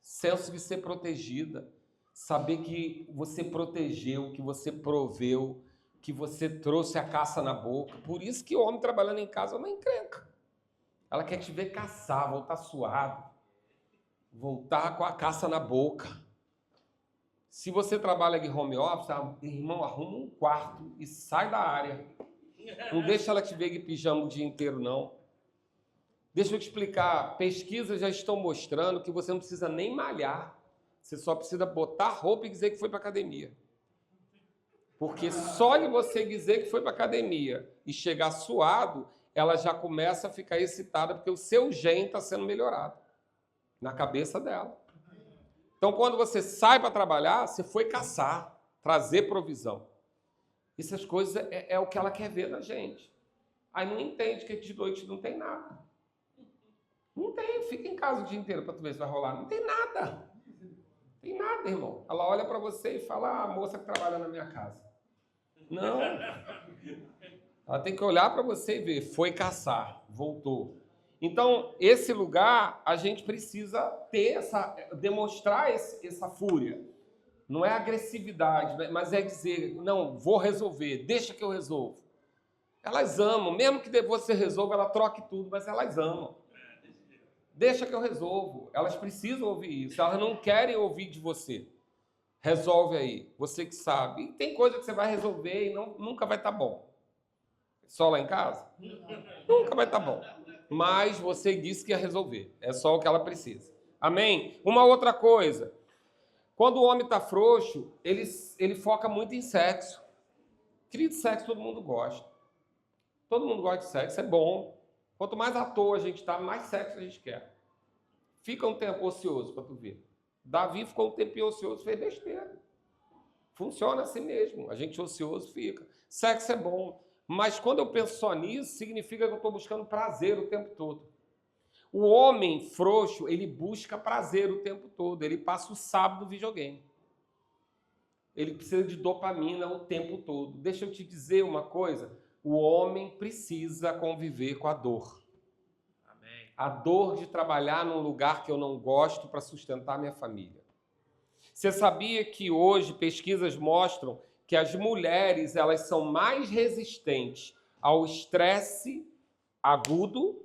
senso de ser protegida, saber que você protegeu, que você proveu, que você trouxe a caça na boca. Por isso que o homem trabalhando em casa não encrenca. Ela quer te ver caçar, voltar suado, voltar com a caça na boca. Se você trabalha de home office, irmão, arruma um quarto e sai da área. Não deixa ela te ver de pijama o dia inteiro, não. Deixa eu te explicar, pesquisas já estão mostrando que você não precisa nem malhar. Você só precisa botar roupa e dizer que foi para academia. Porque só de você dizer que foi para academia e chegar suado, ela já começa a ficar excitada, porque o seu gene está sendo melhorado na cabeça dela. Então, quando você sai para trabalhar, você foi caçar, trazer provisão. Essas coisas é o que ela quer ver da gente. Aí não entende que de noite não tem nada. Não tem, fica em casa o dia inteiro para tu ver se vai rolar. Não tem nada. Não tem nada, irmão. Ela olha para você e fala, a moça que trabalha na minha casa. Não. Ela tem que olhar para você e ver, foi caçar, voltou. Então, esse lugar, a gente precisa ter demonstrar essa fúria. Não é agressividade, mas é dizer, não, vou resolver, deixa que eu resolvo. Elas amam, mesmo que você resolva, ela troque tudo, mas elas amam. Deixa que eu resolvo. Elas precisam ouvir isso, elas não querem ouvir de você. Resolve aí, você que sabe. E tem coisa que você vai resolver e nunca vai estar bom. Só lá em casa? Nunca vai estar bom. Mas você disse que ia resolver. É só o que ela precisa. Amém? Uma outra coisa. Quando o homem está frouxo, ele foca muito em sexo. Querido, sexo todo mundo gosta. Todo mundo gosta de sexo, é bom. Quanto mais à toa a gente está, mais sexo a gente quer. Fica um tempo ocioso para tu ver. Davi ficou um tempinho ocioso, fez besteira. Funciona assim mesmo. A gente ocioso fica. Sexo é bom. Mas quando eu penso só nisso, significa que eu estou buscando prazer o tempo todo. O homem frouxo, ele busca prazer o tempo todo. Ele passa o sábado no videogame. Ele precisa de dopamina o tempo todo. Deixa eu te dizer uma coisa. O homem precisa conviver com a dor. Amém. A dor de trabalhar num lugar que eu não gosto para sustentar minha família. Você sabia que hoje pesquisas mostram que as mulheres elas são mais resistentes ao estresse agudo?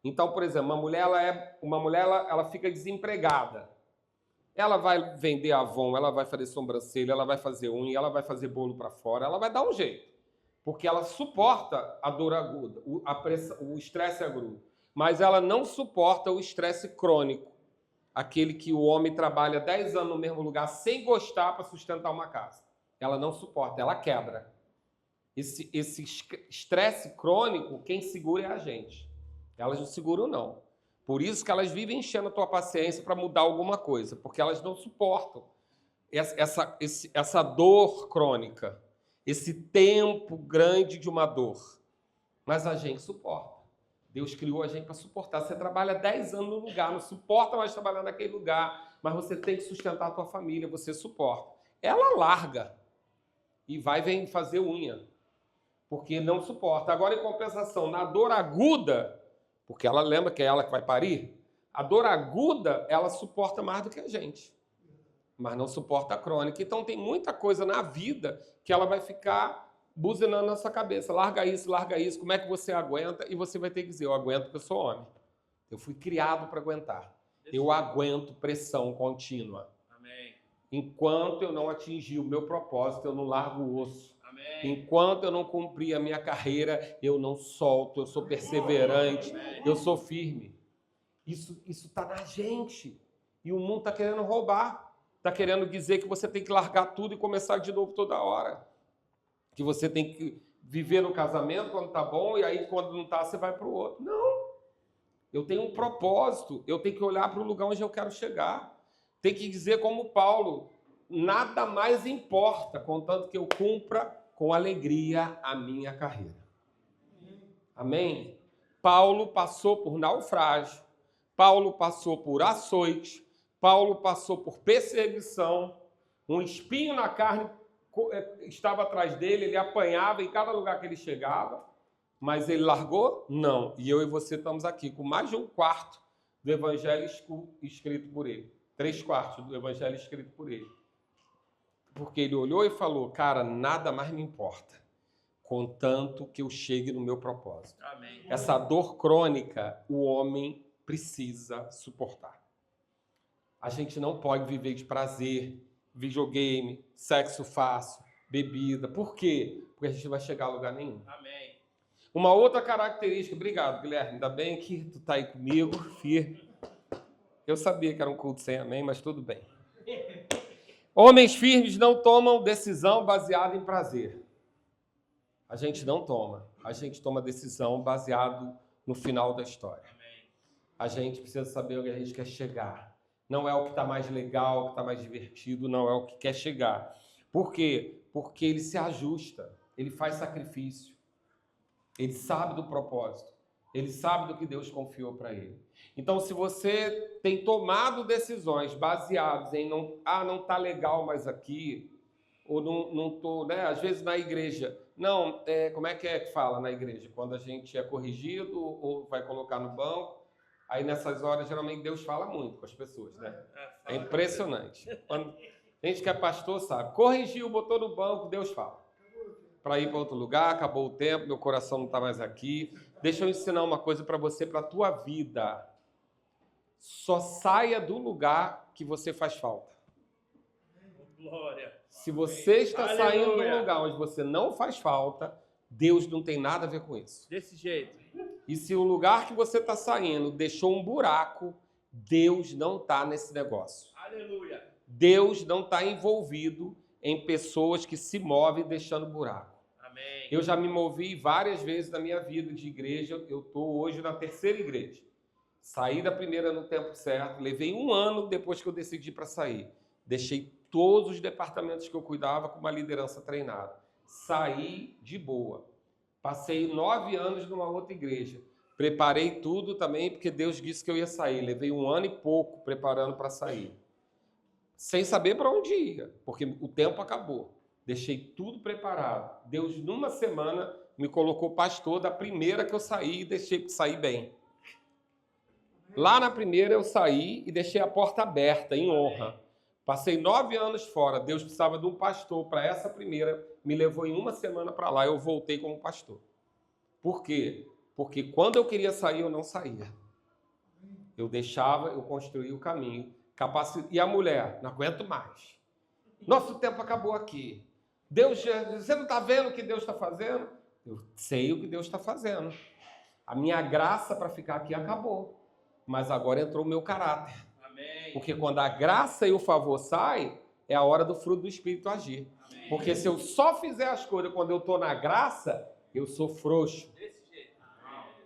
Então, por exemplo, uma mulher ela fica desempregada. Ela vai vender Avon, ela vai fazer sobrancelha, ela vai fazer unha, ela vai fazer bolo para fora, ela vai dar um jeito. Porque ela suporta a dor aguda, o estresse agudo. Mas ela não suporta o estresse crônico. Aquele que o homem trabalha 10 anos no mesmo lugar sem gostar para sustentar uma casa. Ela não suporta, ela quebra. Esse estresse crônico, quem segura é a gente. Elas não seguram, não. Por isso que elas vivem enchendo a tua paciência para mudar alguma coisa, porque elas não suportam essa dor crônica, esse tempo grande de uma dor. Mas a gente suporta. Deus criou a gente para suportar. Você trabalha 10 anos no lugar, não suporta mais trabalhar naquele lugar, mas você tem que sustentar a tua família, você suporta. Ela larga e vem fazer unha, porque não suporta. Agora, em compensação, na dor aguda, porque ela lembra que é ela que vai parir, a dor aguda, ela suporta mais do que a gente, mas não suporta a crônica. Então, tem muita coisa na vida que ela vai ficar buzinando na sua cabeça. Larga isso, como é que você aguenta? E você vai ter que dizer, eu aguento porque eu sou homem. Eu fui criado para aguentar. Eu aguento pressão contínua. Amém. Enquanto eu não atingir o meu propósito, eu não largo o osso. Amém. Enquanto eu não cumprir a minha carreira, eu não solto, eu sou perseverante, eu sou firme. Isso está na gente. E o mundo está querendo roubar. Está querendo dizer que você tem que largar tudo e começar de novo toda hora. Que você tem que viver no casamento quando está bom e aí quando não está, você vai para o outro. Não. Eu tenho um propósito. Eu tenho que olhar para o lugar onde eu quero chegar. Tem que dizer como Paulo, nada mais importa, contanto que eu cumpra com alegria a minha carreira. Amém? Paulo passou por naufrágio, Paulo passou por açoite, Paulo passou por perseguição, um espinho na carne estava atrás dele, ele apanhava em cada lugar que ele chegava, mas ele largou? Não. E eu e você estamos aqui com mais de 1/4 do evangelho escrito por ele. 3/4 do evangelho escrito por ele. Porque ele olhou e falou, cara, nada mais me importa, contanto que eu chegue no meu propósito. Amém. Essa dor crônica, o homem precisa suportar. A gente não pode viver de prazer, videogame, sexo fácil, bebida. Por quê? Porque a gente não vai chegar a lugar nenhum. Amém. Uma outra característica, obrigado, Guilherme, ainda bem que tu tá aí comigo, firme. Eu sabia que era um culto sem amém, mas tudo bem. Homens firmes não tomam decisão baseada em prazer. A gente não toma. A gente toma decisão baseado no final da história. Amém. A gente precisa saber onde a gente quer chegar. Não é o que está mais legal, o que está mais divertido, não é o que quer chegar. Por quê? Porque ele se ajusta, ele faz sacrifício. Ele sabe do propósito. Ele sabe do que Deus confiou para ele. Então, se você tem tomado decisões baseadas em não está legal mais aqui, ou não estou, né? Às vezes na igreja, como é que fala na igreja? Quando a gente é corrigido ou vai colocar no banco, aí nessas horas geralmente Deus fala muito com as pessoas, né? É impressionante. Quando a gente que é pastor sabe, corrigiu, botou no banco, Deus fala. Para ir para outro lugar, acabou o tempo, meu coração não está mais aqui. Deixa eu ensinar uma coisa para você, para a tua vida. Só saia do lugar que você faz falta. Glória. Se você está Aleluia. saindo de um lugar onde você não faz falta, Deus não tem nada a ver com isso. Desse jeito. E se o lugar que você está saindo deixou um buraco, Deus não está nesse negócio. Aleluia. Deus não está envolvido em pessoas que se movem deixando buraco. Amém. Eu já me movi várias vezes na minha vida de igreja. Eu estou hoje na 3ª igreja. Saí da primeira no tempo certo. Levei 1 ano depois que eu decidi para sair. Deixei todos os departamentos que eu cuidava com uma liderança treinada. Saí de boa. Passei 9 anos numa outra igreja. Preparei tudo também porque Deus disse que eu ia sair. Levei 1 ano e pouco preparando para sair. Sem saber para onde ia, porque o tempo acabou. Deixei tudo preparado. Deus, numa semana, me colocou pastor da primeira que eu saí e deixei sair bem. Lá na primeira eu saí e deixei a porta aberta, em honra. Passei 9 anos fora. Deus precisava de um pastor para essa primeira. Me levou em 1 semana para lá. Eu voltei como pastor. Por quê? Porque quando eu queria sair, eu não saía. Eu deixava, eu construía o caminho. E a mulher, não aguento mais. Nosso tempo acabou aqui. Deus, você não está vendo o que Deus está fazendo? Eu sei o que Deus está fazendo. A minha graça para ficar aqui acabou. Mas agora entrou o meu caráter. Amém. Porque quando a graça e o favor saem, é a hora do fruto do Espírito agir. Amém. Porque se eu só fizer as coisas quando eu estou na graça, eu sou frouxo. Desse jeito.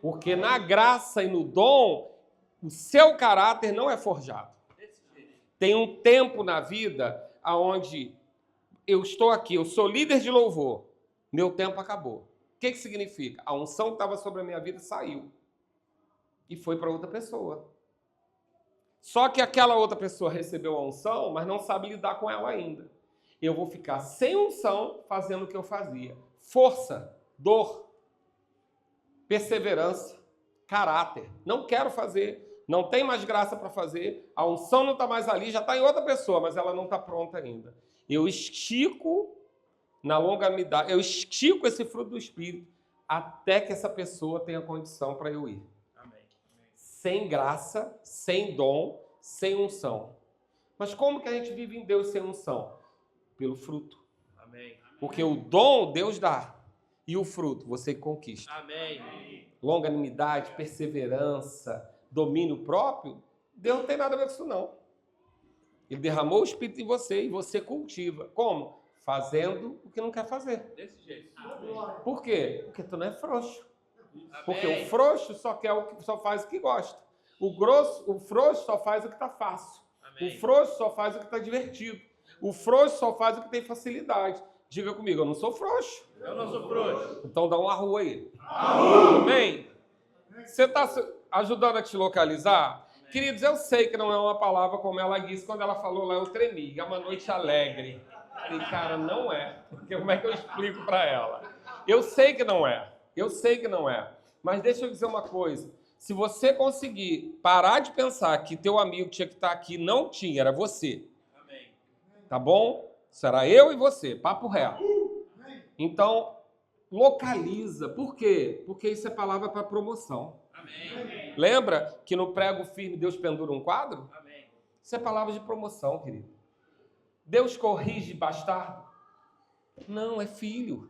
Porque na graça e no dom, o seu caráter não é forjado. Desse jeito. Tem um tempo na vida onde eu estou aqui, eu sou líder de louvor, meu tempo acabou. O que significa? A unção que estava sobre a minha vida saiu e foi para outra pessoa. Só que aquela outra pessoa recebeu a unção, mas não sabe lidar com ela ainda. Eu vou ficar sem unção fazendo o que eu fazia. Força, dor, perseverança, caráter. Não quero fazer, não tem mais graça para fazer, a unção não está mais ali, já está em outra pessoa, mas ela não está pronta ainda. Eu estico na longanimidade, eu estico esse fruto do Espírito até que essa pessoa tenha condição para eu ir. Amém. Sem graça, sem dom, sem unção. Mas como que a gente vive em Deus sem unção? Pelo fruto. Amém. Porque o dom Deus dá e o fruto você conquista. Amém. Longanimidade, perseverança, domínio próprio, Deus não tem nada a ver com isso não. Ele derramou o Espírito em você e você cultiva. Como? Fazendo o que não quer fazer. Desse jeito. Por quê? Porque tu não é frouxo. Amém. Porque o frouxo só faz o que gosta. O frouxo só faz o que está fácil. Amém. O frouxo só faz o que está divertido. O frouxo só faz o que tem facilidade. Diga comigo, eu não sou frouxo. Eu não sou frouxo. Então dá uma rua aí. Amém? Você está ajudando a te localizar? Queridos, eu sei que não é uma palavra como ela disse quando ela falou lá, eu tremi. É uma noite alegre. E, cara, não é. Porque como é que eu explico para ela? Eu sei que não é. Eu sei que não é. Mas deixa eu dizer uma coisa. Se você conseguir parar de pensar que teu amigo tinha que estar aqui, não tinha, era você. Amém. Tá bom? Será eu e você, papo reto. Então, localiza. Por quê? Porque isso é palavra para promoção. Amém. Lembra que no prego firme Deus pendura um quadro? Amém. Isso é palavra de promoção, querido. Deus corrige bastardo? Não, é filho.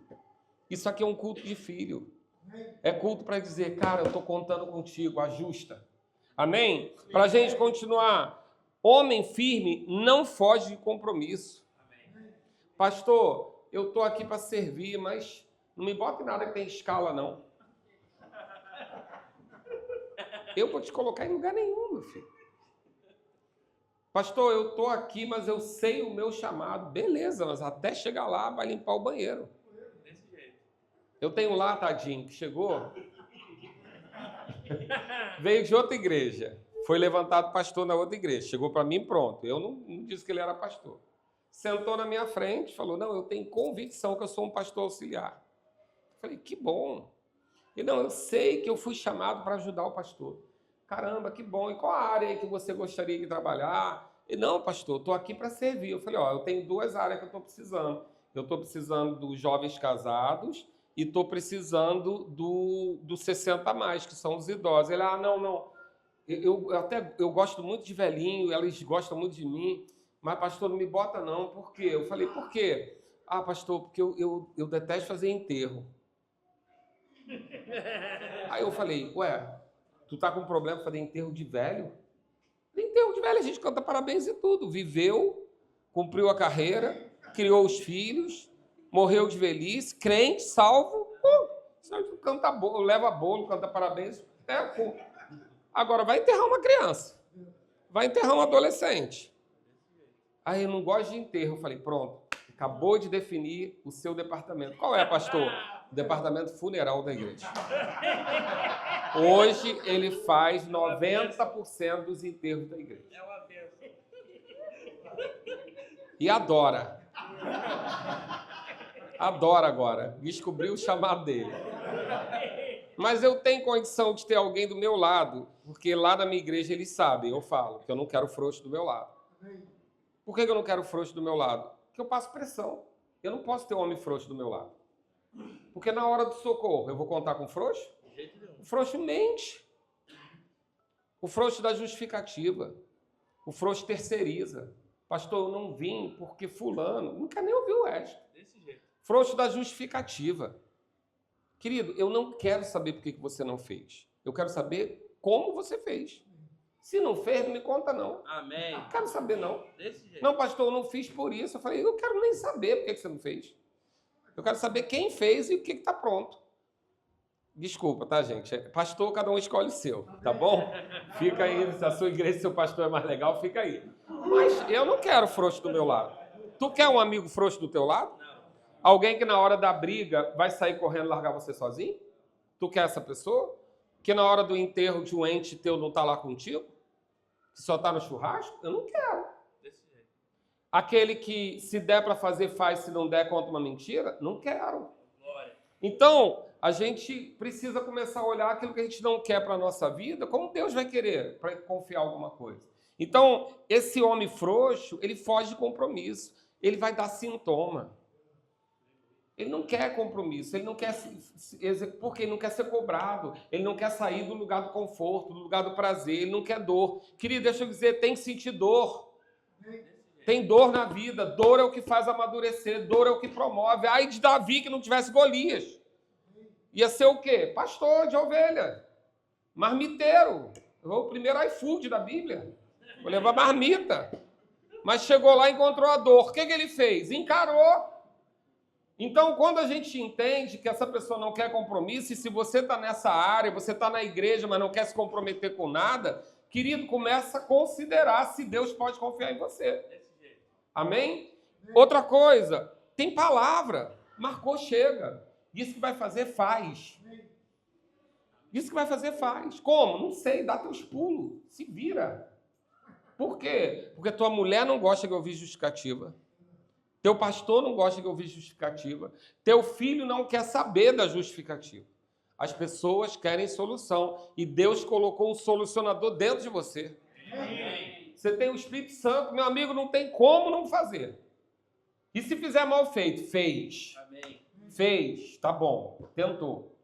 Isso aqui é um culto de filho. É culto para dizer, cara, eu estou contando contigo, ajusta. Amém? Para a gente continuar. Homem firme não foge de compromisso. Amém. Pastor, eu estou aqui para servir, mas não me bota em nada que tem escala, não. Eu vou te colocar em lugar nenhum, meu filho. Pastor, eu estou aqui, mas eu sei o meu chamado. Beleza, mas até chegar lá vai limpar o banheiro. Desse jeito. Eu tenho lá, tadinho, que chegou, veio de outra igreja. Foi levantado pastor na outra igreja. Chegou para mim, pronto. Eu não disse que ele era pastor. Sentou na minha frente, falou, não, eu tenho convicção que eu sou um pastor auxiliar. Eu falei, que bom. E não, eu sei que eu fui chamado para ajudar o pastor. Caramba, que bom. E qual a área aí que você gostaria de trabalhar? E não, pastor, estou aqui para servir. Eu falei, eu tenho 2 áreas que eu estou precisando. Eu estou precisando dos jovens casados e estou precisando dos 60 a mais, que são os idosos. Ele, não. Eu gosto muito de velhinho, eles gostam muito de mim, mas, pastor, não me bota não. Por quê? Eu falei, por quê? Ah, pastor, porque eu detesto fazer enterro. Aí eu falei, tu tá com problema de fazer enterro de velho? Enterro de velho a gente canta parabéns e tudo. Viveu, cumpriu a carreira, criou os filhos, morreu de velhice, crente, salvo. Canta bolo, leva bolo, canta parabéns. Agora vai enterrar uma criança. Vai enterrar um adolescente. Aí eu não gosto de enterro. Eu falei, pronto, acabou de definir o seu departamento. Qual é, pastor? O departamento funeral da igreja. Hoje ele faz 90% dos enterros da igreja. É uma bênção. E adora. Adora agora. Descobriu o chamado dele. Mas eu tenho condição de ter alguém do meu lado, porque lá na minha igreja eles sabem, eu falo, que eu não quero frouxo do meu lado. Por que eu não quero frouxo do meu lado? Porque eu passo pressão. Eu não posso ter um homem frouxo do meu lado. Porque na hora do socorro, eu vou contar com o frouxo? De jeito nenhum. O frouxo mente. O frouxo dá justificativa. O frouxo terceiriza. Pastor, eu não vim porque fulano, não quer nem ouvir o resto. Desse jeito. Frouxo da justificativa. Querido, eu não quero saber por que você não fez. Eu quero saber como você fez. Se não fez, não me conta não. Amém. Não quero saber não. Desse jeito. Não, pastor, eu não fiz por isso. Eu falei, eu quero nem saber por que você não fez. Eu quero saber quem fez e o que está pronto. Desculpa, tá, gente? Pastor, cada um escolhe o seu, tá bom? Fica aí, se a sua igreja e seu pastor é mais legal, fica aí. Mas eu não quero frouxo do meu lado. Tu quer um amigo frouxo do teu lado? Não. Alguém que na hora da briga vai sair correndo e largar você sozinho? Tu quer essa pessoa? Que na hora do enterro de um ente teu não tá lá contigo? Que só tá no churrasco? Eu não quero. Desse jeito. Aquele que se der para fazer, faz, se não der, conta uma mentira? Não quero. Glória. Então, a gente precisa começar a olhar aquilo que a gente não quer para a nossa vida, como Deus vai querer para confiar alguma coisa. Então, esse homem frouxo, ele foge de compromisso, ele vai dar sintoma. Ele não quer compromisso, ele não quer porque ele não quer ser cobrado, ele não quer sair do lugar do conforto, do lugar do prazer, ele não quer dor. Querido, deixa eu dizer, tem que sentir dor. Tem dor na vida, dor é o que faz amadurecer, dor é o que promove. Ai de Davi que não tivesse Golias. Ia ser o quê? Pastor de ovelha, marmiteiro. O primeiro iFood da Bíblia. Vou levar marmita. Mas chegou lá e encontrou a dor. O que ele fez? Encarou. Então, quando a gente entende que essa pessoa não quer compromisso, e se você está nessa área, você está na igreja, mas não quer se comprometer com nada, querido, começa a considerar se Deus pode confiar em você. Desse jeito. Amém? Outra coisa, tem palavra. Marcou, chega. Isso que vai fazer, faz. Isso que vai fazer, faz. Como? Não sei, dá teus pulos. Se vira. Por quê? Porque tua mulher não gosta de ouvir justificativa. Teu pastor não gosta de ouvir justificativa. Teu filho não quer saber da justificativa. As pessoas querem solução. E Deus colocou um solucionador dentro de você. Amém. Você tem o Espírito Santo, meu amigo, não tem como não fazer. E se fizer mal feito? Fez. Amém. Fez, tá bom, tentou.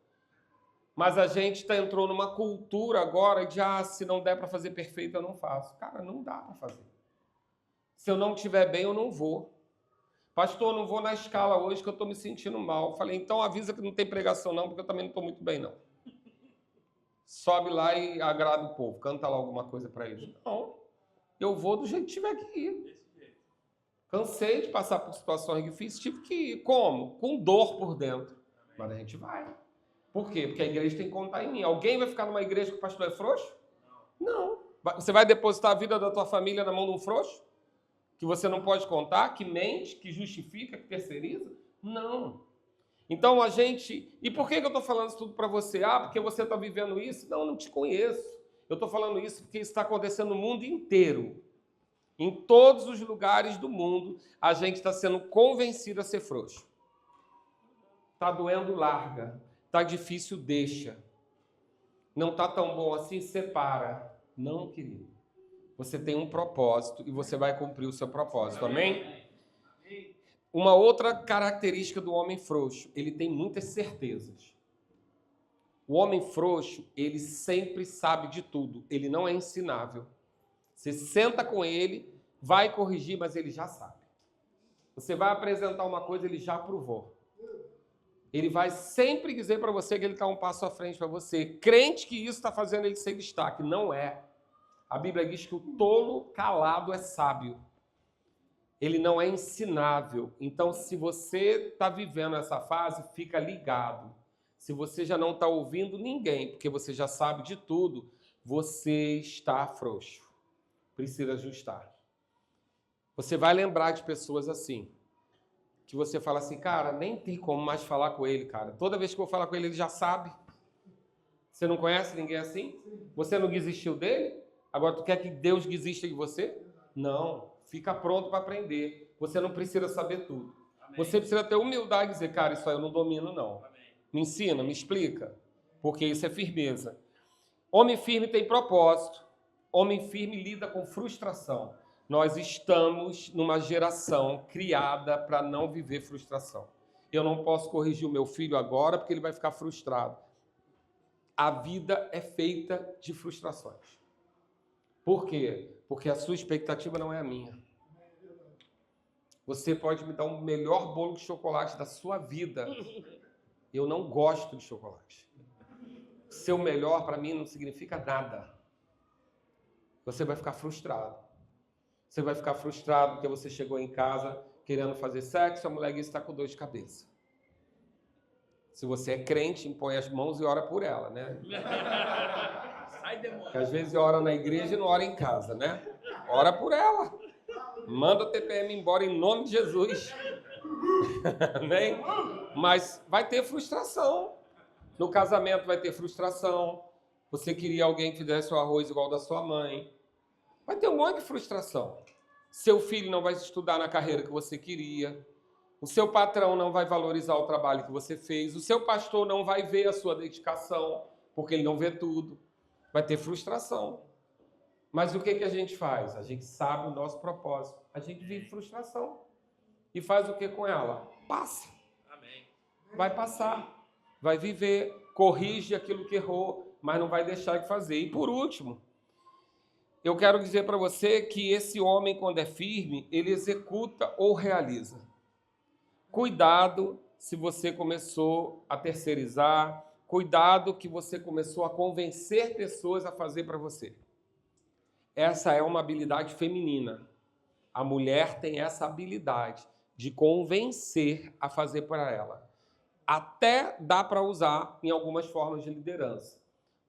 Mas a gente entrou numa cultura agora de, se não der para fazer perfeito, eu não faço. Cara, não dá para fazer. Se eu não estiver bem, eu não vou. Pastor, eu não vou na escala hoje que eu estou me sentindo mal. Falei, então avisa que não tem pregação não, porque eu também não estou muito bem não. Sobe lá e agrada o povo, canta lá alguma coisa para eles. Não, eu vou do jeito que tiver que ir. Desse jeito. Cansei de passar por situações difíceis, tive que ir. Como? Com dor por dentro. Mas a gente vai. Por quê? Porque a igreja tem que contar em mim. Alguém vai ficar numa igreja que o pastor é frouxo? Não. Você vai depositar a vida da tua família na mão de um frouxo? Que você não pode contar? Que mente? Que justifica? Que terceiriza? Não. Então a gente... E por que eu estou falando isso tudo para você? Porque você está vivendo isso? Não, não te conheço. Eu estou falando isso porque isso está acontecendo no mundo inteiro. Em todos os lugares do mundo, a gente está sendo convencido a ser frouxo. Está doendo, larga. Está difícil, deixa. Não está tão bom assim, separa. Não, querido. Você tem um propósito e você vai cumprir o seu propósito. Amém? Uma outra característica do homem frouxo, ele tem muitas certezas. O homem frouxo, ele sempre sabe de tudo. Ele não é ensinável. Você senta com ele, vai corrigir, mas ele já sabe. Você vai apresentar uma coisa, ele já provou. Ele vai sempre dizer para você que ele está um passo à frente para você. Crente que isso está fazendo ele ser destaque. Não é. A Bíblia diz que o tolo calado é sábio. Ele não é ensinável. Então, se você está vivendo essa fase, fica ligado. Se você já não está ouvindo ninguém, porque você já sabe de tudo, você está frouxo. Precisa ajustar. Você vai lembrar de pessoas assim, que você fala assim, cara, nem tem como mais falar com ele, cara. Toda vez que eu vou falar com ele, ele já sabe. Você não conhece ninguém assim? Você não desistiu dele? Agora tu quer que Deus desista de você? Não. Fica pronto para aprender. Você não precisa saber tudo. Amém. Você precisa ter humildade e dizer, cara, isso aí eu não domino, não. Amém. Me ensina, me explica. Porque isso é firmeza. Homem firme tem propósito. Homem firme lida com frustração. Nós estamos numa geração criada para não viver frustração. Eu não posso corrigir o meu filho agora porque ele vai ficar frustrado. A vida é feita de frustrações. Por quê? Porque a sua expectativa não é a minha. Você pode me dar o melhor bolo de chocolate da sua vida. Eu não gosto de chocolate. Ser o melhor para mim não significa nada. Você vai ficar frustrado. Você vai ficar frustrado porque você chegou em casa querendo fazer sexo, a mulher está com dor de cabeça. Se você é crente, impõe as mãos e ora por ela, né? Sai, demônio. Porque às vezes ora na igreja e não ora em casa, né? Ora por ela. Manda a TPM embora em nome de Jesus. Amém? Mas vai ter frustração. No casamento vai ter frustração. Você queria alguém que fizesse o arroz igual da sua mãe. Vai ter um monte de frustração. Seu filho não vai estudar na carreira que você queria. O seu patrão não vai valorizar o trabalho que você fez. O seu pastor não vai ver a sua dedicação, porque ele não vê tudo. Vai ter frustração. Mas o que a gente faz? A gente sabe o nosso propósito. A gente vive frustração. E faz o que com ela? Passa. Amém. Vai passar. Vai viver. Corrige aquilo que errou, mas não vai deixar de fazer. E por último, eu quero dizer para você que esse homem, quando é firme, ele executa ou realiza. Cuidado se você começou a terceirizar. Cuidado que você começou a convencer pessoas a fazer para você. Essa é uma habilidade feminina. A mulher tem essa habilidade de convencer a fazer para ela. Até dá para usar em algumas formas de liderança.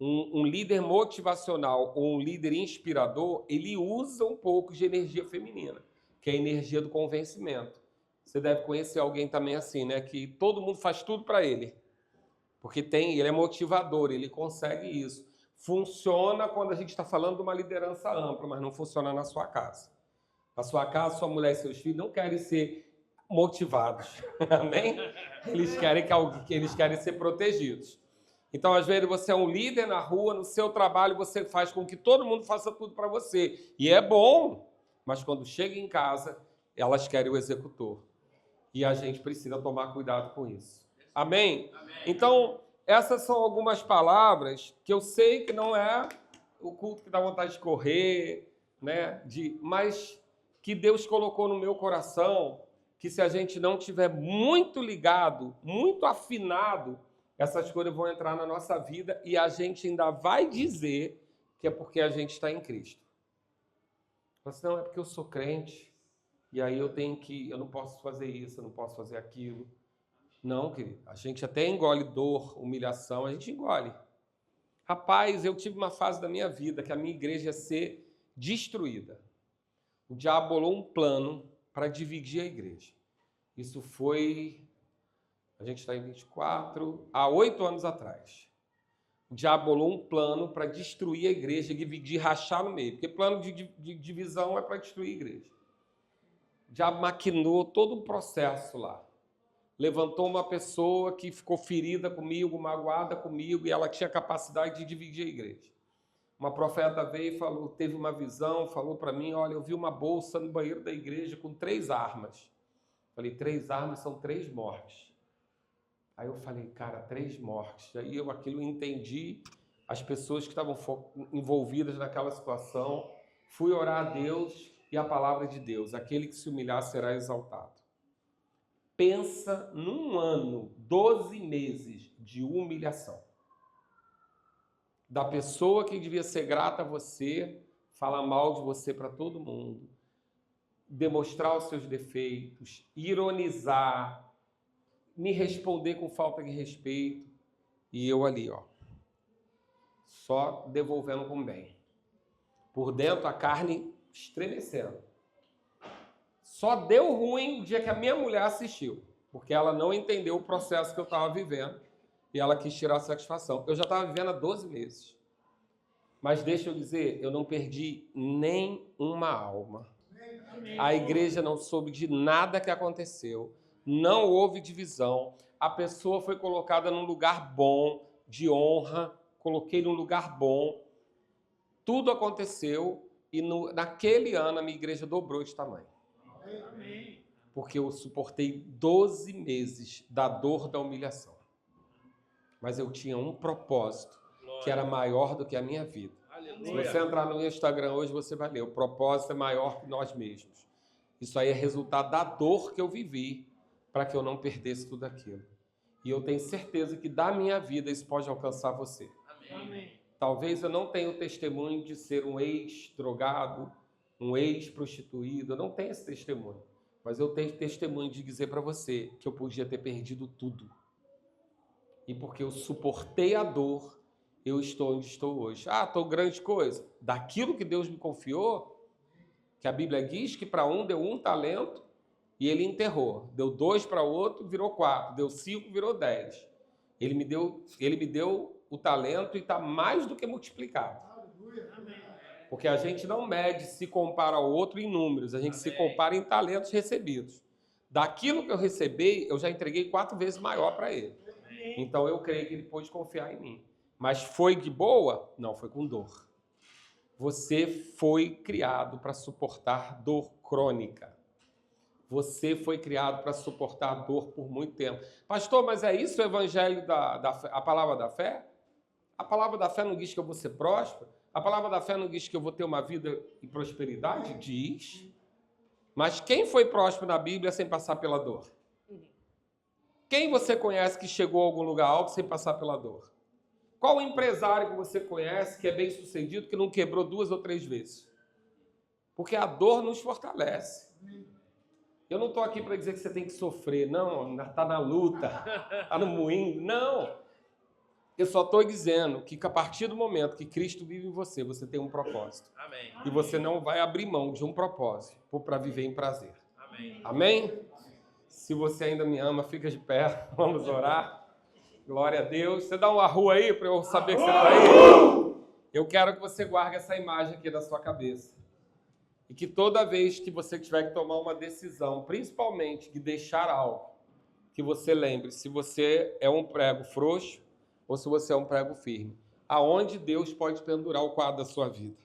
Um líder motivacional ou um líder inspirador, ele usa um pouco de energia feminina, que é a energia do convencimento. Você deve conhecer alguém também assim, né? Que todo mundo faz tudo para ele. Porque ele é motivador, ele consegue isso. Funciona quando a gente está falando de uma liderança ampla, mas não funciona na sua casa. Na sua casa, sua mulher e seus filhos não querem ser motivados. Amém? Eles querem ser protegidos. Então, às vezes, você é um líder na rua, no seu trabalho, você faz com que todo mundo faça tudo para você. E é bom, mas quando chega em casa, elas querem o executor. E a gente precisa tomar cuidado com isso. Amém? Amém. Então, essas são algumas palavras que eu sei que não é o culto que dá vontade de correr, né? Mas que Deus colocou no meu coração, que se a gente não tiver muito ligado, muito afinado, essas coisas vão entrar na nossa vida e a gente ainda vai dizer que é porque a gente está em Cristo. Mas não, é porque eu sou crente e aí eu não posso fazer isso, eu não posso fazer aquilo. Não, querido, a gente até engole dor, humilhação, a gente engole. Rapaz, eu tive uma fase da minha vida que a minha igreja ia ser destruída. O diabo bolou um plano para dividir a igreja. Isso foi... A gente está em 24, há 8 anos atrás. O diabo bolou um plano para destruir a igreja, dividir, rachar no meio. Porque plano de divisão é para destruir a igreja. O diabo maquinou todo um processo lá. Levantou uma pessoa que ficou ferida comigo, magoada comigo, e ela tinha capacidade de dividir a igreja. Uma profeta veio e falou, teve uma visão, falou para mim, olha, eu vi uma bolsa no banheiro da igreja com 3 armas. Falei, 3 armas são 3 mortes. Aí eu falei, cara, 3 mortes. Aí eu aquilo entendi as pessoas que estavam envolvidas naquela situação. Fui orar a Deus e a palavra de Deus. Aquele que se humilhar será exaltado. Pensa num ano, 12 meses de humilhação. Da pessoa que devia ser grata a você, falar mal de você para todo mundo. Demonstrar os seus defeitos, ironizar, me responder com falta de respeito, e eu ali, ó, só devolvendo com bem. Por dentro, a carne estremecendo. Só deu ruim o dia que a minha mulher assistiu, porque ela não entendeu o processo que eu estava vivendo, e ela quis tirar a satisfação. Eu já estava vivendo há 12 meses. Mas deixa eu dizer, eu não perdi nem uma alma. A igreja não soube de nada que aconteceu. Não houve divisão. A pessoa foi colocada num lugar bom, de honra. Coloquei num lugar bom. Tudo aconteceu e naquele ano a minha igreja dobrou de tamanho. Amém. Porque eu suportei 12 meses da dor da humilhação. Mas eu tinha um propósito que era maior do que a minha vida. Se você entrar no Instagram hoje, você vai ler. O propósito é maior que nós mesmos. Isso aí é resultado da dor que eu vivi para que eu não perdesse tudo aquilo. E eu tenho certeza que da minha vida isso pode alcançar você. Amém. Talvez eu não tenha o testemunho de ser um ex-drogado, um ex-prostituído. Eu não tenho esse testemunho. Mas eu tenho testemunho de dizer para você que eu podia ter perdido tudo. E porque eu suportei a dor, eu estou onde estou hoje. Ah, estou grande coisa. Daquilo que Deus me confiou, que a Bíblia diz que para um deu 1 talento e ele enterrou. Deu 2 para outro, virou 4. Deu 5, virou 10. Ele me deu o talento e está mais do que multiplicado. Porque a gente não mede, se compara ao outro em números, a gente se compara em talentos recebidos. Daquilo que eu recebi, eu já entreguei 4 vezes maior para ele. Então eu creio que ele pôde confiar em mim. Mas foi de boa? Não, foi com dor. Você foi criado para suportar dor crônica. Você foi criado para suportar dor por muito tempo. Pastor, mas é isso o evangelho a palavra da fé? A palavra da fé não diz que eu vou ser próspero? A palavra da fé não diz que eu vou ter uma vida em prosperidade? Diz. Mas quem foi próspero na Bíblia sem passar pela dor? Quem você conhece que chegou a algum lugar alto sem passar pela dor? Qual empresário que você conhece que é bem sucedido, que não quebrou 2 ou 3 vezes? Porque a dor nos fortalece. Eu não estou aqui para dizer que você tem que sofrer. Não, está na luta, está no moinho. Não. Eu só estou dizendo que a partir do momento que Cristo vive em você, você tem um propósito. Amém. E você não vai abrir mão de um propósito para viver em prazer. Amém. Amém? Se você ainda me ama, fica de pé. Vamos orar. Glória a Deus. Você dá uma rua aí para eu saber que você está aí? Eu quero que você guarde essa imagem aqui da sua cabeça. E que toda vez que você tiver que tomar uma decisão, principalmente de deixar algo, que você lembre se você é um prego frouxo ou se você é um prego firme. Aonde Deus pode pendurar o quadro da sua vida?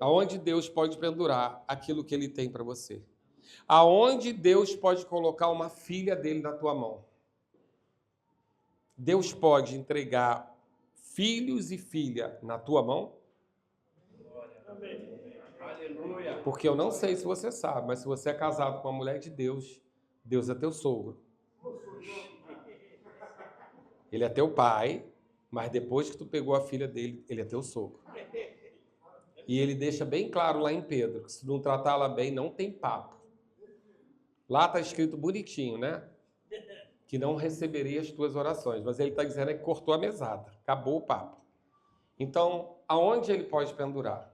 Aonde Deus pode pendurar aquilo que Ele tem para você? Aonde Deus pode colocar uma filha dele na tua mão? Deus pode entregar filhos e filha na tua mão? Aleluia. Porque eu não sei se você sabe, mas se você é casado com uma mulher de Deus, Deus é teu sogro. Ele é teu pai, mas depois que tu pegou a filha dele, ele é teu sogro. E ele deixa bem claro lá em Pedro, que se não tratá-la bem, não tem papo. Lá está escrito bonitinho, né? Que não receberei as tuas orações. Mas ele está dizendo que cortou a mesada, acabou o papo. Então, aonde ele pode pendurar?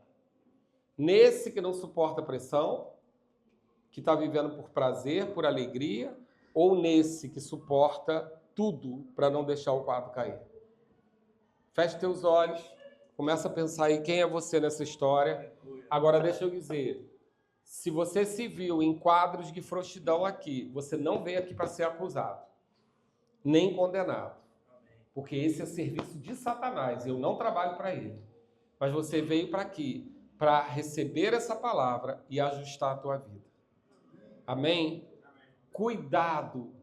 Nesse que não suporta pressão, que está vivendo por prazer, por alegria, ou nesse que suporta tudo para não deixar o quadro cair? Feche teus olhos, começa a pensar aí quem é você nessa história. Agora deixa eu dizer, se você se viu em quadros de frouxidão aqui, você não veio aqui para ser acusado, nem condenado. Porque esse é serviço de Satanás, eu não trabalho para ele. Mas você veio para aqui, para receber essa palavra e ajustar a tua vida. Amém? Cuidado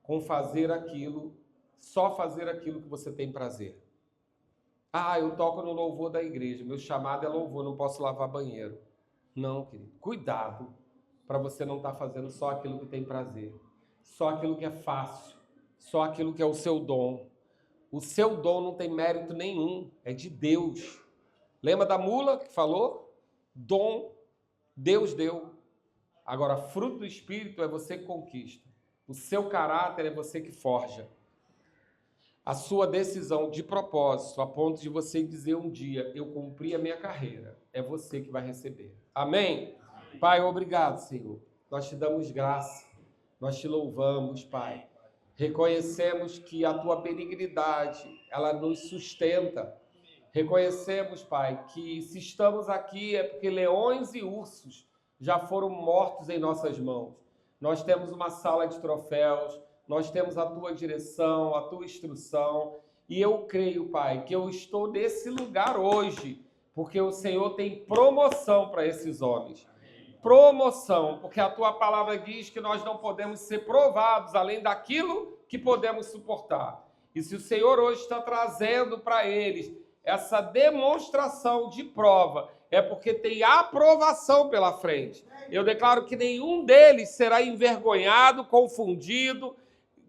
com fazer aquilo, só fazer aquilo que você tem prazer. Ah, eu toco no louvor da igreja, meu chamado é louvor, não posso lavar banheiro. Não, querido. Cuidado para você não estar fazendo só aquilo que tem prazer, só aquilo que é fácil, só aquilo que é o seu dom. O seu dom não tem mérito nenhum, é de Deus. Lembra da mula que falou? Dom, Deus deu. Agora, fruto do Espírito é você que conquista. O seu caráter é você que forja. A sua decisão de propósito, a ponto de você dizer um dia, eu cumpri a minha carreira, é você que vai receber. Amém? Pai, obrigado, Senhor. Nós te damos graça, nós te louvamos, Pai. Reconhecemos que a tua benignidade, ela nos sustenta. Reconhecemos, Pai, que se estamos aqui é porque leões e ursos já foram mortos em nossas mãos. Nós temos uma sala de troféus, nós temos a tua direção, a tua instrução, e eu creio, Pai, que eu estou nesse lugar hoje, porque o Senhor tem promoção para esses homens. Promoção, porque a tua palavra diz que nós não podemos ser provados além daquilo que podemos suportar. E se o Senhor hoje está trazendo para eles essa demonstração de prova, é porque tem aprovação pela frente. Eu declaro que nenhum deles será envergonhado, confundido,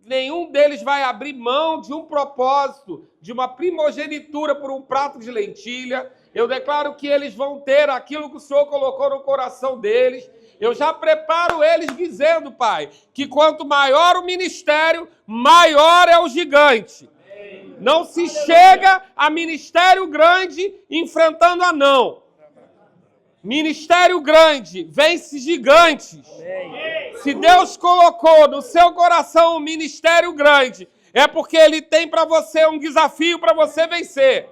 nenhum deles vai abrir mão de um propósito, de uma primogenitura por um prato de lentilha. Eu declaro que eles vão ter aquilo que o Senhor colocou no coração deles. Eu já preparo eles dizendo, Pai, que quanto maior o ministério, maior é o gigante. Não se chega a ministério grande enfrentando anão. Ministério grande vence gigantes. Se Deus colocou no seu coração um ministério grande, é porque Ele tem para você um desafio para você vencer.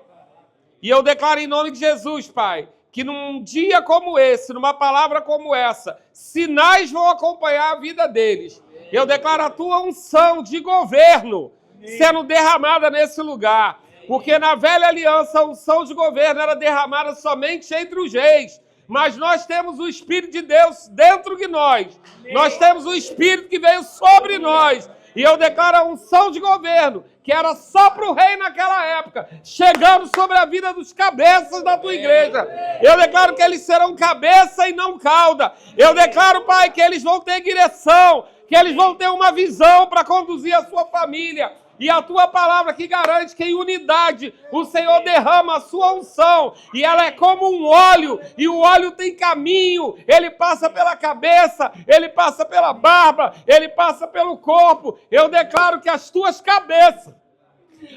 E eu declaro em nome de Jesus, Pai, que num dia como esse, numa palavra como essa, sinais vão acompanhar a vida deles. Eu declaro a tua unção de governo sendo derramada nesse lugar. Porque na velha aliança a unção de governo era derramada somente entre os reis. Mas nós temos o Espírito de Deus dentro de nós. Nós temos o Espírito que veio sobre nós. E eu declaro a unção de governo, que era só para o rei naquela época, chegando sobre a vida dos cabeças da tua igreja. Eu declaro que eles serão cabeça e não cauda. Eu declaro, Pai, que eles vão ter direção, que eles vão ter uma visão para conduzir a sua família. E a tua palavra que garante que em unidade o Senhor derrama a sua unção. E ela é como um óleo. E o óleo tem caminho. Ele passa pela cabeça. Ele passa pela barba. Ele passa pelo corpo. Eu declaro que as tuas cabeças,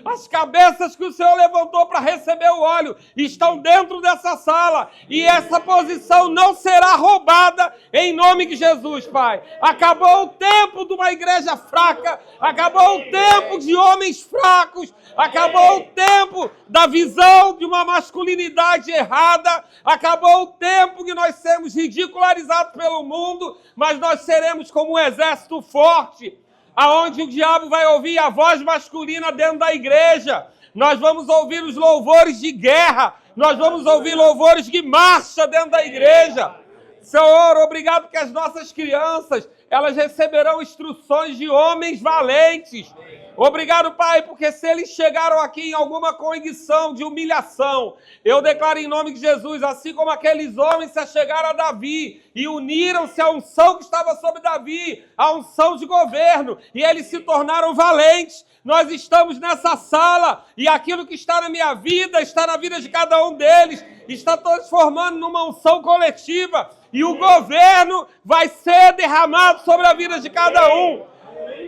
as cabeças que o Senhor levantou para receber o óleo, estão dentro dessa sala. E essa posição não será roubada em nome de Jesus, Pai. Acabou o tempo de uma igreja fraca. Acabou o tempo de homens fracos. Acabou o tempo da visão de uma masculinidade errada. Acabou o tempo que nós sermos ridicularizados pelo mundo, mas nós seremos como um exército forte, aonde o diabo vai ouvir a voz masculina dentro da igreja. Nós vamos ouvir os louvores de guerra. Nós vamos ouvir louvores de marcha dentro da igreja. Senhor, obrigado que as nossas crianças, elas receberão instruções de homens valentes. Obrigado, Pai, porque se eles chegaram aqui em alguma condição de humilhação, eu declaro em nome de Jesus, assim como aqueles homens se achegaram a Davi e uniram-se à unção que estava sobre Davi, a unção de governo, e eles se tornaram valentes. Nós estamos nessa sala e aquilo que está na minha vida, está na vida de cada um deles, está transformando numa unção coletiva, e o governo vai ser derramado sobre a vida de cada um.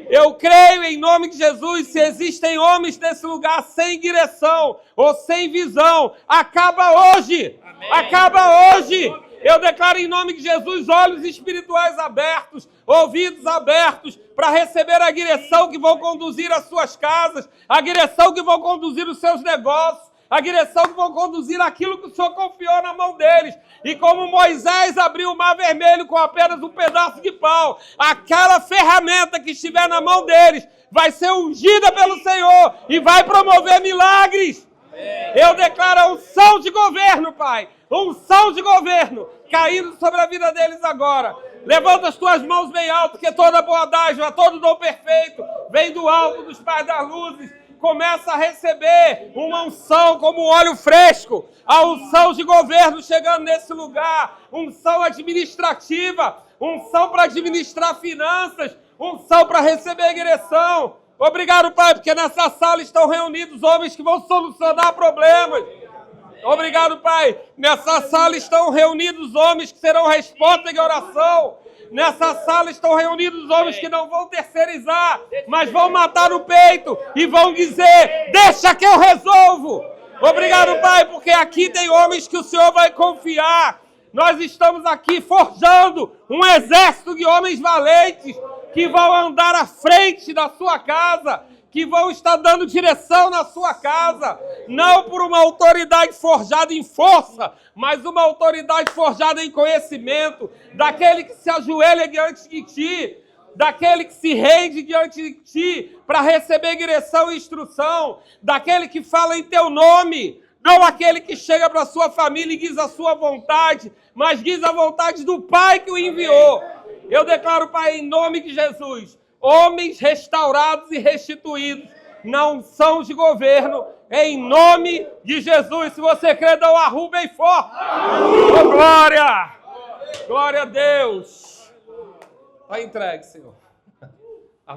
Eu creio em nome de Jesus, se existem homens nesse lugar sem direção ou sem visão, acaba hoje. Amém. Acaba hoje. Eu declaro em nome de Jesus olhos espirituais abertos, ouvidos abertos, para receber a direção que vão conduzir as suas casas, a direção que vão conduzir os seus negócios, a direção que vão conduzir aquilo que o Senhor confiou na mão deles. E como Moisés abriu o mar vermelho com apenas um pedaço de pau, aquela ferramenta que estiver na mão deles vai ser ungida pelo Senhor e vai promover milagres. Eu declaro a unção de governo, Pai, unção de governo caindo sobre a vida deles agora. Levanta as tuas mãos bem alto, porque toda boa dádiva, todo dom perfeito vem do alto dos pais das luzes. Começa a receber uma unção como óleo fresco, a unção de governo chegando nesse lugar, unção administrativa, unção para administrar finanças, unção para receber direção. Obrigado, Pai, porque nessa sala estão reunidos homens que vão solucionar problemas. Obrigado, Pai. Nessa sala estão reunidos homens que serão resposta de oração. Nessa sala estão reunidos homens que não vão terceirizar, mas vão matar no peito e vão dizer, deixa que eu resolvo. Obrigado, Pai, porque aqui tem homens que o Senhor vai confiar. Nós estamos aqui forjando um exército de homens valentes que vão andar à frente da sua casa, que vão estar dando direção na sua casa, não por uma autoridade forjada em força, mas uma autoridade forjada em conhecimento, daquele que se ajoelha diante de ti, daquele que se rende diante de ti para receber direção e instrução, daquele que fala em teu nome, não aquele que chega para a sua família e diz a sua vontade, mas diz a vontade do Pai que o enviou. Eu declaro, Pai, em nome de Jesus, homens restaurados e restituídos na unção de governo, em nome de Jesus. Se você crê, dá um arru bem forte. Oh, glória! Glória a Deus! Está entregue, Senhor.